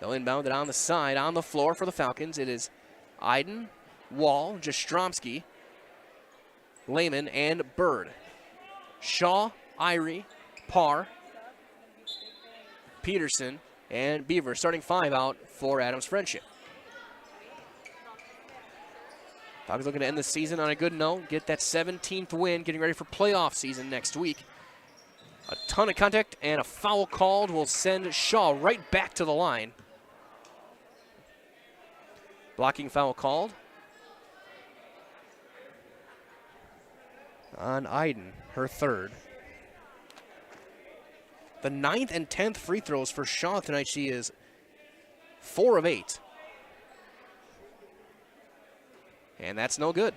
They'll inbound it on the side, on the floor for the Falcons. It is Iden, Wall, Jastromski, Lehman, and Bird. Shaw, Irie, Parr, Peterson, and Beaver. Starting 5 out for Adams Friendship. Falcons looking to end the season on a good note, get that 17th win, getting ready for playoff season next week. A ton of contact and a foul called will send Shaw right back to the line. Blocking foul called on Iden, her 3rd. The 9th and 10th free throws for Shaw tonight. She is 4 of 8. And that's no good.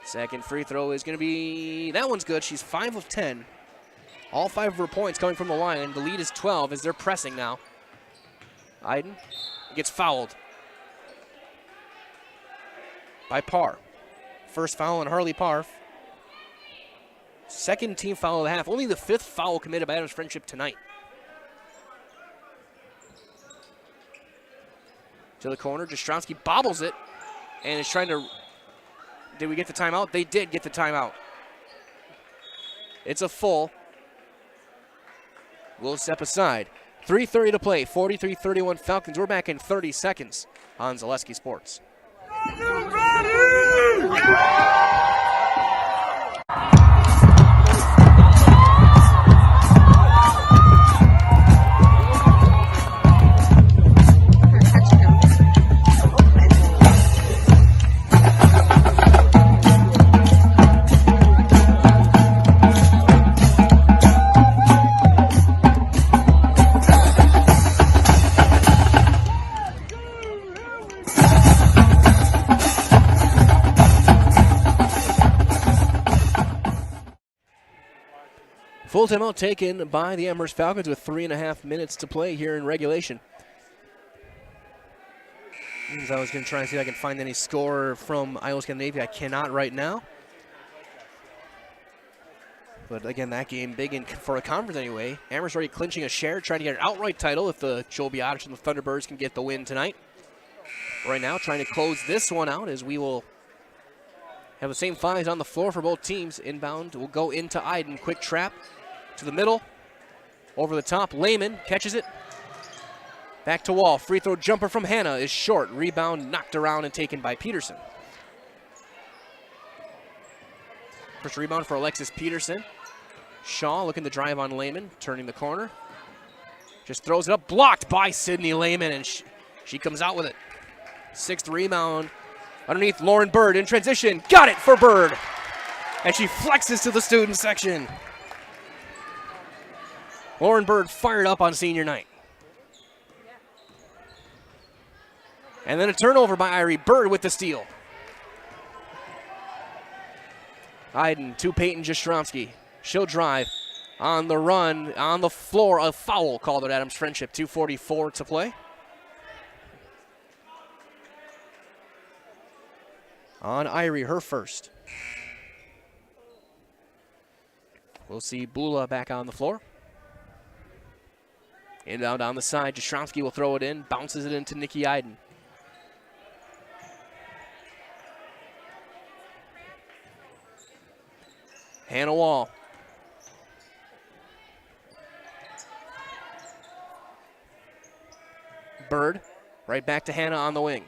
Second free throw is going to be, that one's good. She's 5 of 10. All 5 of her points coming from the line, and the lead is 12 as they're pressing now. Iden gets fouled by Parr. First foul on Harley Parr. Second team foul of the half. Only the 5th foul committed by Adams Friendship tonight. To the corner, Jastromski bobbles it and is trying to, did we get the timeout? They did get the timeout. It's a full. We'll step aside. 3:30 to play, 43-31 Falcons. We're back in 30 seconds on Zaleski Sports. Full timeout taken by the Amherst Falcons with 3.5 minutes to play here in regulation. I was going to try and see if I can find any score from Iowa Scandinavia. I cannot right now. But again, that game big for a conference anyway. Amherst already clinching a share, trying to get an outright title if the Joel Biotish and the Thunderbirds can get the win tonight. Right now, trying to close this one out as we will have the same 5s on the floor for both teams. Inbound will go into Iden. Quick trap to the middle. Over the top, Lehman catches it. Back to Wall. Free throw jumper from Hannah is short. Rebound knocked around and taken by Peterson. First rebound for Alexis Peterson. Shaw looking to drive on Lehman, turning the corner. Just throws it up, blocked by Sydney Lehman, and she comes out with it. 6th rebound underneath Lauren Bird in transition. Got it for Bird. And she flexes to the student section. Lauren Bird fired up on senior night. And then a turnover by Irie. Bird with the steal. Iden to Peyton Jastromski. She'll drive on the run, on the floor. A foul called at Adams Friendship. 2:44 to play. On Irie, her first. We'll see Bula back on the floor. Inbound down the side. Jastromski will throw it in. Bounces it into Nikki Iden. Hannah Wall. Bird, right back to Hannah on the wing.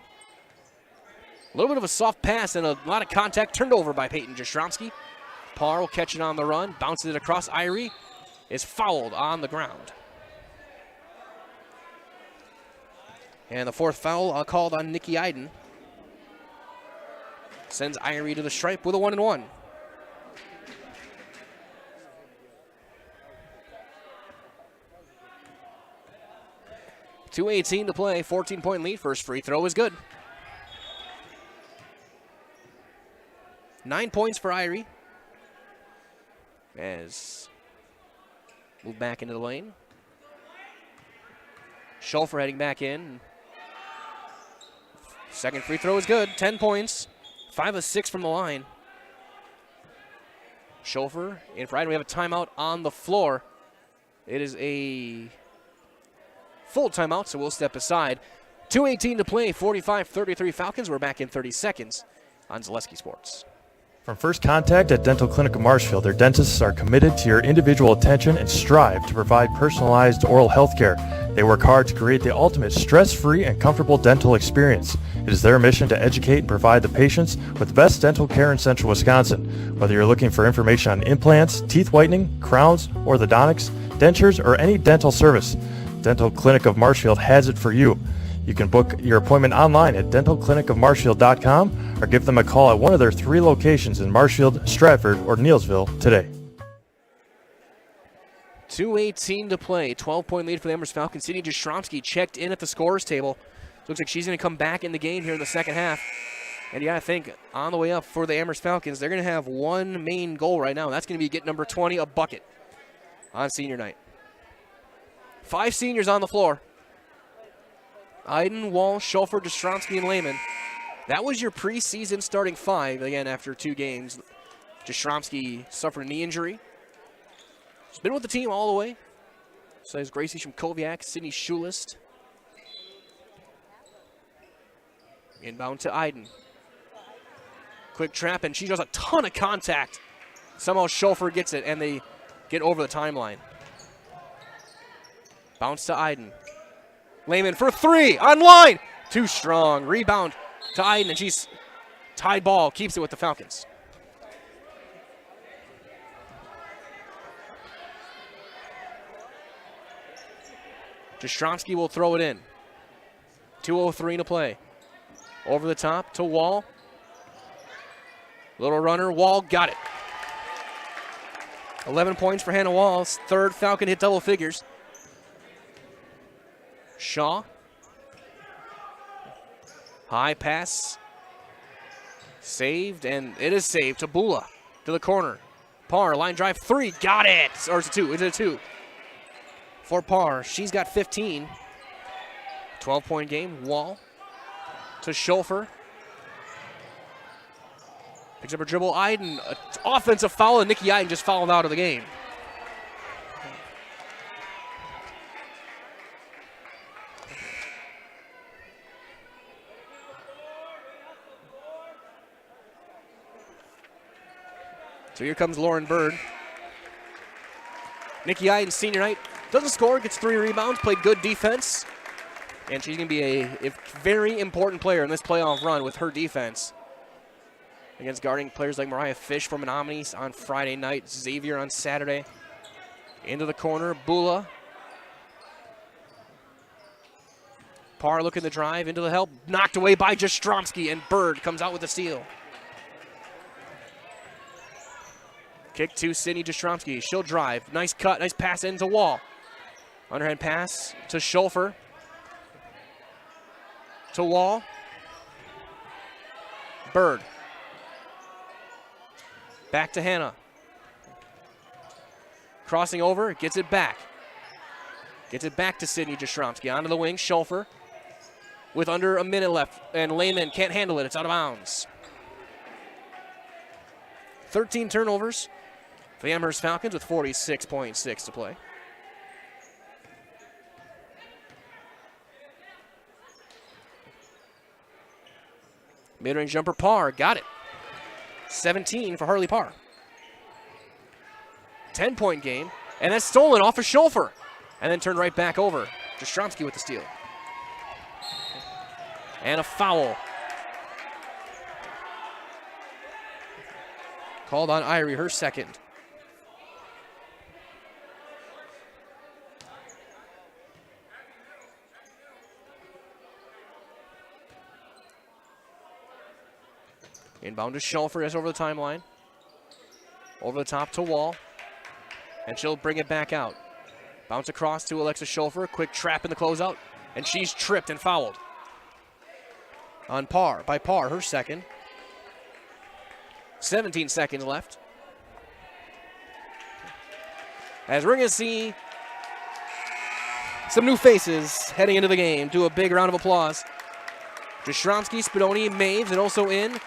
A little bit of a soft pass and a lot of contact turned over by Peyton Jastrzomski. Parr will catch it on the run, bounces it across. Irie is fouled on the ground. And the fourth foul called on Nikki Iden. Sends Irie to the stripe with a 1-and-1. .218 to play, 14-point lead. First free throw is good. 9 points for Irie. As move back into the lane. Schulfer heading back in. Second free throw is good. 10 points. 5 of 6 from the line. Schulfer in for Iden. We have a timeout on the floor. It is a full timeout, so we'll step aside. 2:18 to play, 45-33 Falcons. We're back in 30 seconds on Zaleski Sports. From first contact at Dental Clinic of Marshfield, their dentists are committed to your individual attention and strive to provide personalized oral health care. They work hard to create the ultimate stress-free and comfortable dental experience. It is their mission to educate and provide the patients with the best dental care in Central Wisconsin. Whether you're looking for information on implants, teeth whitening, crowns, orthodontics, dentures, or any dental service, Dental Clinic of Marshfield has it for you. You can book your appointment online at dentalclinicofmarshfield.com or give them a call at one of their 3 locations in Marshfield, Stratford, or Neillsville today. 2:18 to play, 12-point lead for the Amherst Falcons. Sydney Jastrzomski checked in at the scorer's table. Looks like she's going to come back in the game here in the second half. And you got to think, on the way up for the Amherst Falcons, they're going to have one main goal right now, and that's going to be get number 20 a bucket on senior night. 5 seniors on the floor. Iden, Wall, Schulfer, Jastrzomski, and Lehman. That was your preseason starting 5, again, after 2 games. Jastrzomski suffered a knee injury. She's been with the team all the way. So there's Gracie Shimkoviak, Sydney Schulist. Inbound to Iden. Quick trap, and she does a ton of contact. Somehow Schulfer gets it, and they get over the timeline. Bounce to Iden. Lehman for 3, on line. Too strong. Rebound to Iden, and she's tied ball, keeps it with the Falcons. Jastrzomski will throw it in. 2:03 to play. Over the top to Wall. Little runner, Wall got it. 11 points for Hannah Wall's third Falcon hit double figures. Shaw. High pass. Saved, and it is saved to Bula. To the corner. Parr, line drive 3, got it! Or is it 2? Is it a 2? For Parr, she's got 15. 12-point game, Wall. To Schulfer. Picks up her dribble, Iden. Offensive foul, and Nikki Iden just fouled out of the game. So here comes Lauren Bird. Nikki Iden, senior night, doesn't score, gets 3 rebounds, played good defense. And she's going to be a very important player in this playoff run with her defense. Against guarding players like Mariah Fish from Menominee on Friday night, Xavier on Saturday. Into the corner, Bula. Parr looking to drive, into the help, knocked away by Jastrzomski, and Bird comes out with the steal. Kick to Sydney Jastrzomski. She'll drive. Nice cut. Nice pass into Wall. Underhand pass to Schulfer. To Wall. Bird. Back to Hannah. Crossing over. Gets it back. Gets it back to Sydney Jastrzomski. Onto the wing. Schulfer. With under a minute left. And Lehman can't handle it. It's out of bounds. 13 turnovers. The Amherst Falcons with 46.6 to play. Mid-range jumper, Parr, got it. 17 for Harley Parr. 10-point game, and that's stolen off of Schulfer, and then turned right back over. Jastrzomski with the steal. And a foul. Called on Irie, her second. Inbound to Schulfer, just over the timeline. Over the top to Wall. And she'll bring it back out. Bounce across to Alexa Schulfer. Quick trap in the closeout. And she's tripped and fouled. On Parr, her second. 17 seconds left. As we're going to see some new faces heading into the game. Do a big round of applause. Jastrzomski, Spadoni, Maves, and also in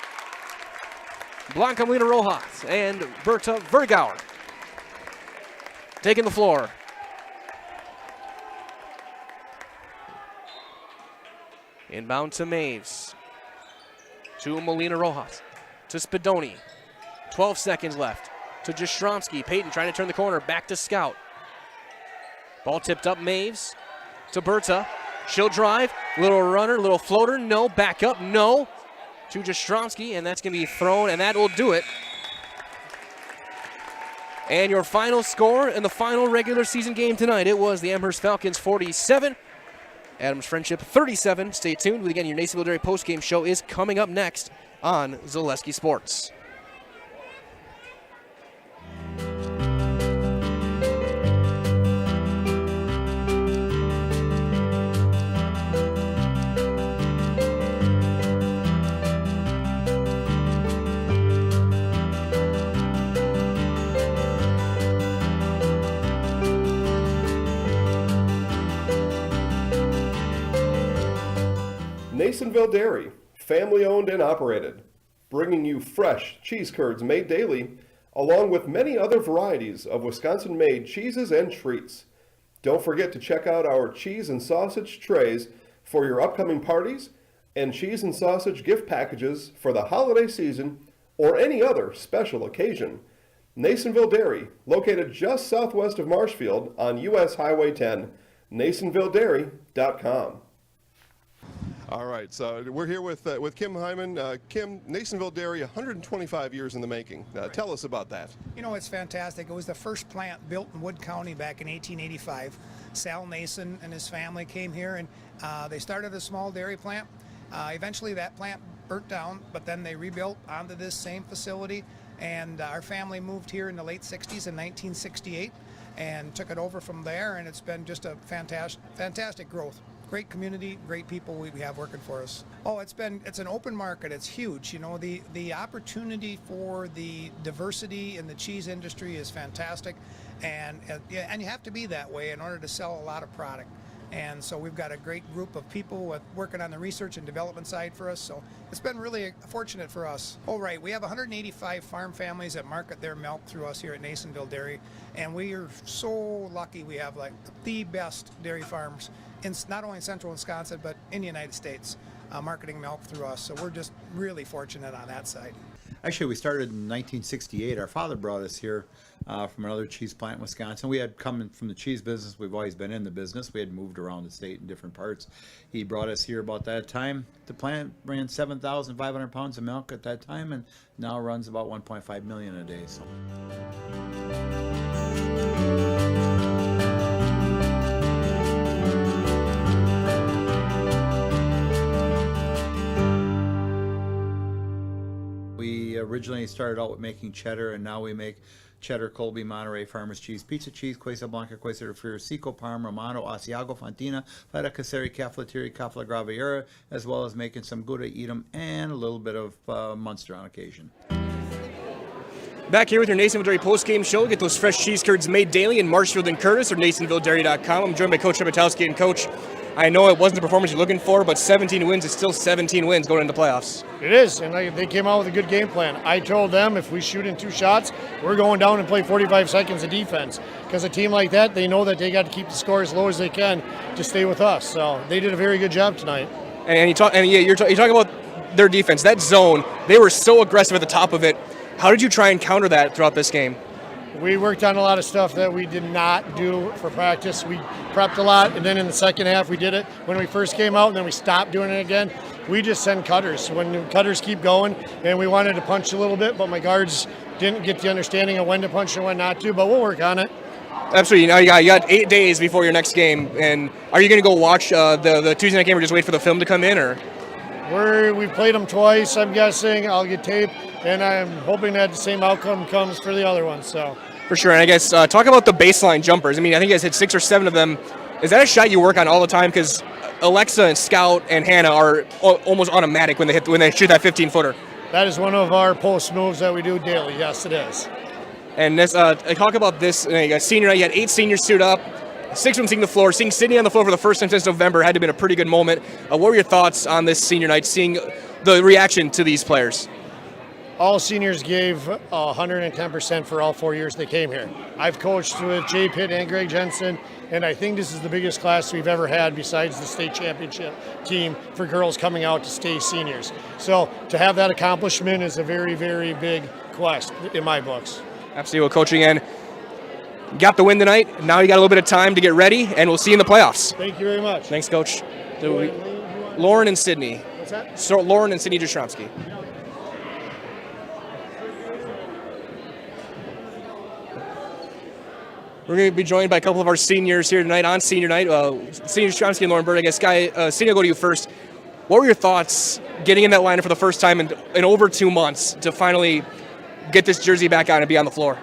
Blanca Molina Rojas and Berta Vergauer taking the floor. Inbound to Maves. To Molina Rojas. To Spadoni. 12 seconds left. To Jastrzomski. Peyton trying to turn the corner. Back to Scout. Ball tipped up. Maves. To Berta. She'll drive. Little runner. Little floater. No. Back up. No. To Jastrzomski. And that's going to be thrown. And that will do it. And your final score in the final regular season game tonight. It was the Amherst Falcons 47. Adams Friendship 37. Stay tuned. Again, your Nasonville Dairy postgame show is coming up next on Zaleski Sports. Nasonville Dairy, family owned and operated, bringing you fresh cheese curds made daily, along with many other varieties of Wisconsin-made cheeses and treats. Don't forget to check out our cheese and sausage trays for your upcoming parties and cheese and sausage gift packages for the holiday season or any other special occasion. Nasonville Dairy, located just southwest of Marshfield on US Highway 10, NasonvilleDairy.com. All right, so we're here with Kim Hyman. Kim, Nasonville Dairy, 125 years in the making. Tell us about that. You know, it's fantastic. It was the first plant built in Wood County back in 1885. Sal Nason and his family came here, and they started a small dairy plant. Eventually that plant burnt down, but then they rebuilt onto this same facility, and our family moved here in the late 60s in 1968 and took it over from there, and it's been just a fantastic growth. Great community, great people we have working for us. Oh, it's an open market. It's huge. You know, the opportunity for the diversity in the cheese industry is fantastic, and you have to be that way in order to sell a lot of product. And so we've got a great group of people working on the research and development side for us. So it's been really fortunate for us. Oh, right. We have 185 farm families that market their milk through us here at Nasonville Dairy. And we are so lucky we have like the best dairy farms in not only in central Wisconsin, but in the United States, marketing milk through us. So we're just really fortunate on that side. Actually, we started in 1968. Our father brought us here from another cheese plant in Wisconsin. We had come from the cheese business. We've always been in the business. We had moved around the state in different parts. He brought us here about that time. The plant ran 7,500 pounds of milk at that time, and now runs about 1.5 million a day. So. We originally started out with making cheddar, and now we make cheddar, Colby, Monterey, Farmers Cheese, Pizza Cheese, Quesa Blanca, Quesa de Friar, Seco, Parma, Romano, Asiago, Fontina, Feta Caseri, Caflateri, Cafla Graviera, as well as making some Gouda Edam and a little bit of Munster on occasion. Back here with your Nasonville Dairy post-game show. Get those fresh cheese curds made daily in Marshfield and Curtis or NasonvilleDairy.com. I'm joined by Coach Rebatowski. And Coach, I know it wasn't the performance you're looking for, but 17 wins is still 17 wins going into the playoffs. It is, and they came out with a good game plan. I told them if we shoot in 2 shots, we're going down and play 45 seconds of defense. Because a team like that, they know that they got to keep the score as low as they can to stay with us. So they did a very good job tonight. You're talking about their defense. That zone, they were so aggressive at the top of it. How did you try and counter that throughout this game? We worked on a lot of stuff that we did not do for practice. We prepped a lot, and then in the second half we did it when we first came out, and then we stopped doing it again. We just send cutters. When the cutters keep going, and we wanted to punch a little bit, but my guards didn't get the understanding of when to punch and when not to, but we'll work on it. Absolutely. Now you got 8 days before your next game, and are you going to go watch the Tuesday night game or just wait for the film to come in? Or We've played them twice, I'm guessing. I'll get tape, and I'm hoping that the same outcome comes for the other one. So. For sure, and I guess talk about the baseline jumpers. I mean, I think you guys hit 6 or 7 of them. Is that a shot you work on all the time? Because Alexa and Scout and Hannah are almost automatic when they shoot that 15-footer. That is one of our post moves that we do daily. Yes, it is. And this, talk about this. Senior night, you had 8 seniors suit up, 6 of them seeing the floor. Seeing Sydney on the floor for the first time since November had to have been a pretty good moment. What were your thoughts on this senior night, seeing the reaction to these players? All seniors gave 110% for all 4 years they came here. I've coached with Jay Pitt and Greg Jensen, and I think this is the biggest class we've ever had besides the state championship team for girls coming out to stay seniors. So to have that accomplishment is a very, very big quest in my books. Absolutely. Well, coaching in, got the win tonight. Now you got a little bit of time to get ready, and we'll see you in the playoffs. Thank you very much. Thanks, Coach. Lauren and Sydney. What's that? So Lauren and Sydney Jastrzemski. We're going to be joined by a couple of our seniors here tonight on senior night. Senior Jastrzemski and Lauren Bird. I guess, Sydney, I'll go to you first. What were your thoughts getting in that lineup for the first time in over 2 months to finally get this jersey back on and be on the floor?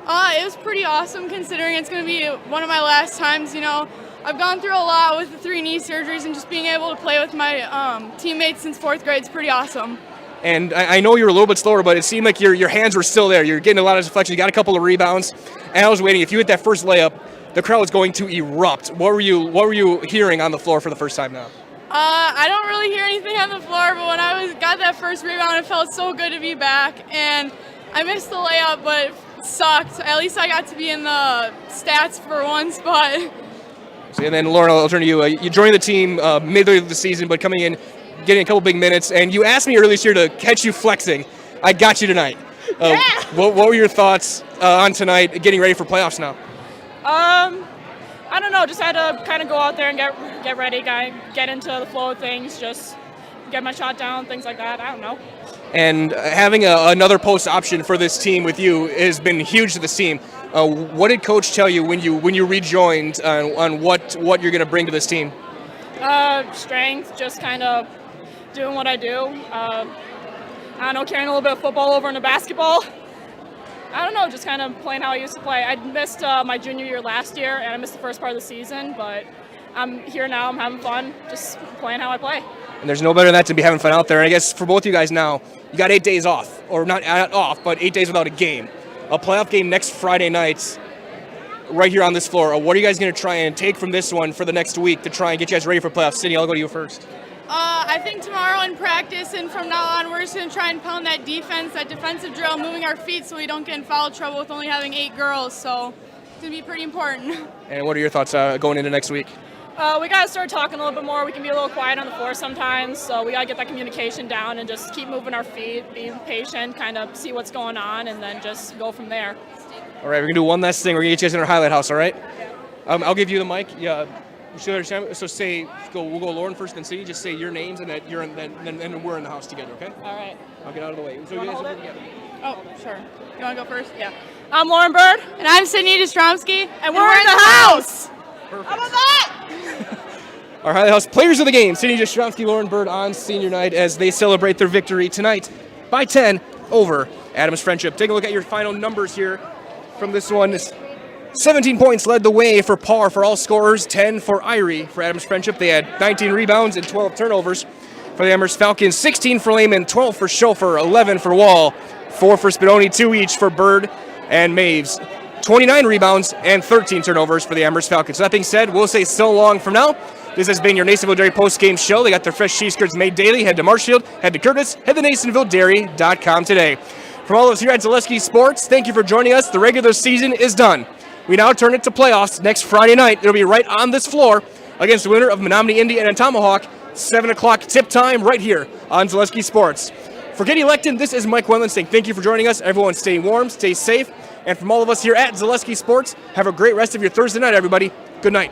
It was pretty awesome considering it's going to be one of my last times. You know, I've gone through a lot with the 3 knee surgeries, and just being able to play with my teammates since 4th grade is pretty awesome. And I know you were a little bit slower, but it seemed like your hands were still there. You're getting a lot of deflection. You got a couple of rebounds. And I was waiting. If you hit that first layup, the crowd was going to erupt. What were you hearing on the floor for the first time now? I don't really hear anything on the floor, but when I got that first rebound, it felt so good to be back. And I missed the layup, but it sucked. At least I got to be in the stats for one spot. And then, Lauren, I'll turn to you. You joined the team midway through the season, but coming in, getting a couple big minutes. And you asked me earlier this year to catch you flexing. I got you tonight. Yeah. What were your thoughts on tonight, getting ready for playoffs now? I don't know. Just had to kind of go out there and get ready, get into the flow of things, just get my shot down, things like that. I don't know. And having another post option for this team with you has been huge to this team. What did Coach tell you when you rejoined on what you're going to bring to this team? Strength, just kind of doing what I do. I don't know, carrying a little bit of football over into basketball. I don't know, just kind of playing how I used to play. I missed my junior year last year, and I missed the first part of the season, but I'm here now, I'm having fun, just playing how I play. And there's no better than that to be having fun out there. And I guess for both of you guys now, you got 8 days off, or not off, but 8 days without a game. A playoff game next Friday night right here on this floor. What are you guys going to try and take from this one for the next week to try and get you guys ready for playoffs? Sydney, I'll go to you first. I think tomorrow in practice and from now on, we're just going to try and pound that defense, that defensive drill, moving our feet so we don't get in foul trouble with only having 8 girls. So it's going to be pretty important. And what are your thoughts going into next week? We got to start talking a little bit more. We can be a little quiet on the floor sometimes, so we got to get that communication down and just keep moving our feet, be patient, kind of see what's going on, and then just go from there. All right, we're going to do one last thing. We're going to get you guys in our highlight house, all right? I'll give you the mic. Yeah. So we'll go Lauren first, then Sydney. Just say your names, and that then we're in the house together, okay? All right. I'll get out of the way. So you guys will be together. Oh, sure. You want to go first? Yeah. I'm Lauren Bird. And I'm Sydney Jastrzemski. And we're in the house! Perfect. How about that? Our highlight house players of the game, Sydney Jastrzemski, Lauren Bird on senior night as they celebrate their victory tonight by 10 over Adams Friendship. Take a look at your final numbers here from this one. 17 points led the way for par for all scorers, 10 for Irie for Adams Friendship. They had 19 rebounds and 12 turnovers for the Amherst Falcons, 16 for Lehman, 12 for Schofer, 11 for Wall, 4 for Spadoni, 2 each for Bird and Maves. 29 rebounds and 13 turnovers for the Amherst Falcons. So that being said, we'll say so long from now. This has been your Nasonville Dairy post-game show. They got their fresh cheese curds made daily. Head to Marshfield, head to Curtis, head to NasonvilleDairy.com today. From all of us here at Zaleski Sports, thank you for joining us. The regular season is done. We now turn it to playoffs next Friday night. It'll be right on this floor against the winner of Menominee Indy and Tomahawk. 7 o'clock tip time right here on Zaleski Sports. For Katie Lecton, this is Mike Wendland saying thank you for joining us. Everyone stay warm, stay safe, And from all of us here at Zaleski Sports, have a great rest of your Thursday night, everybody. Good night.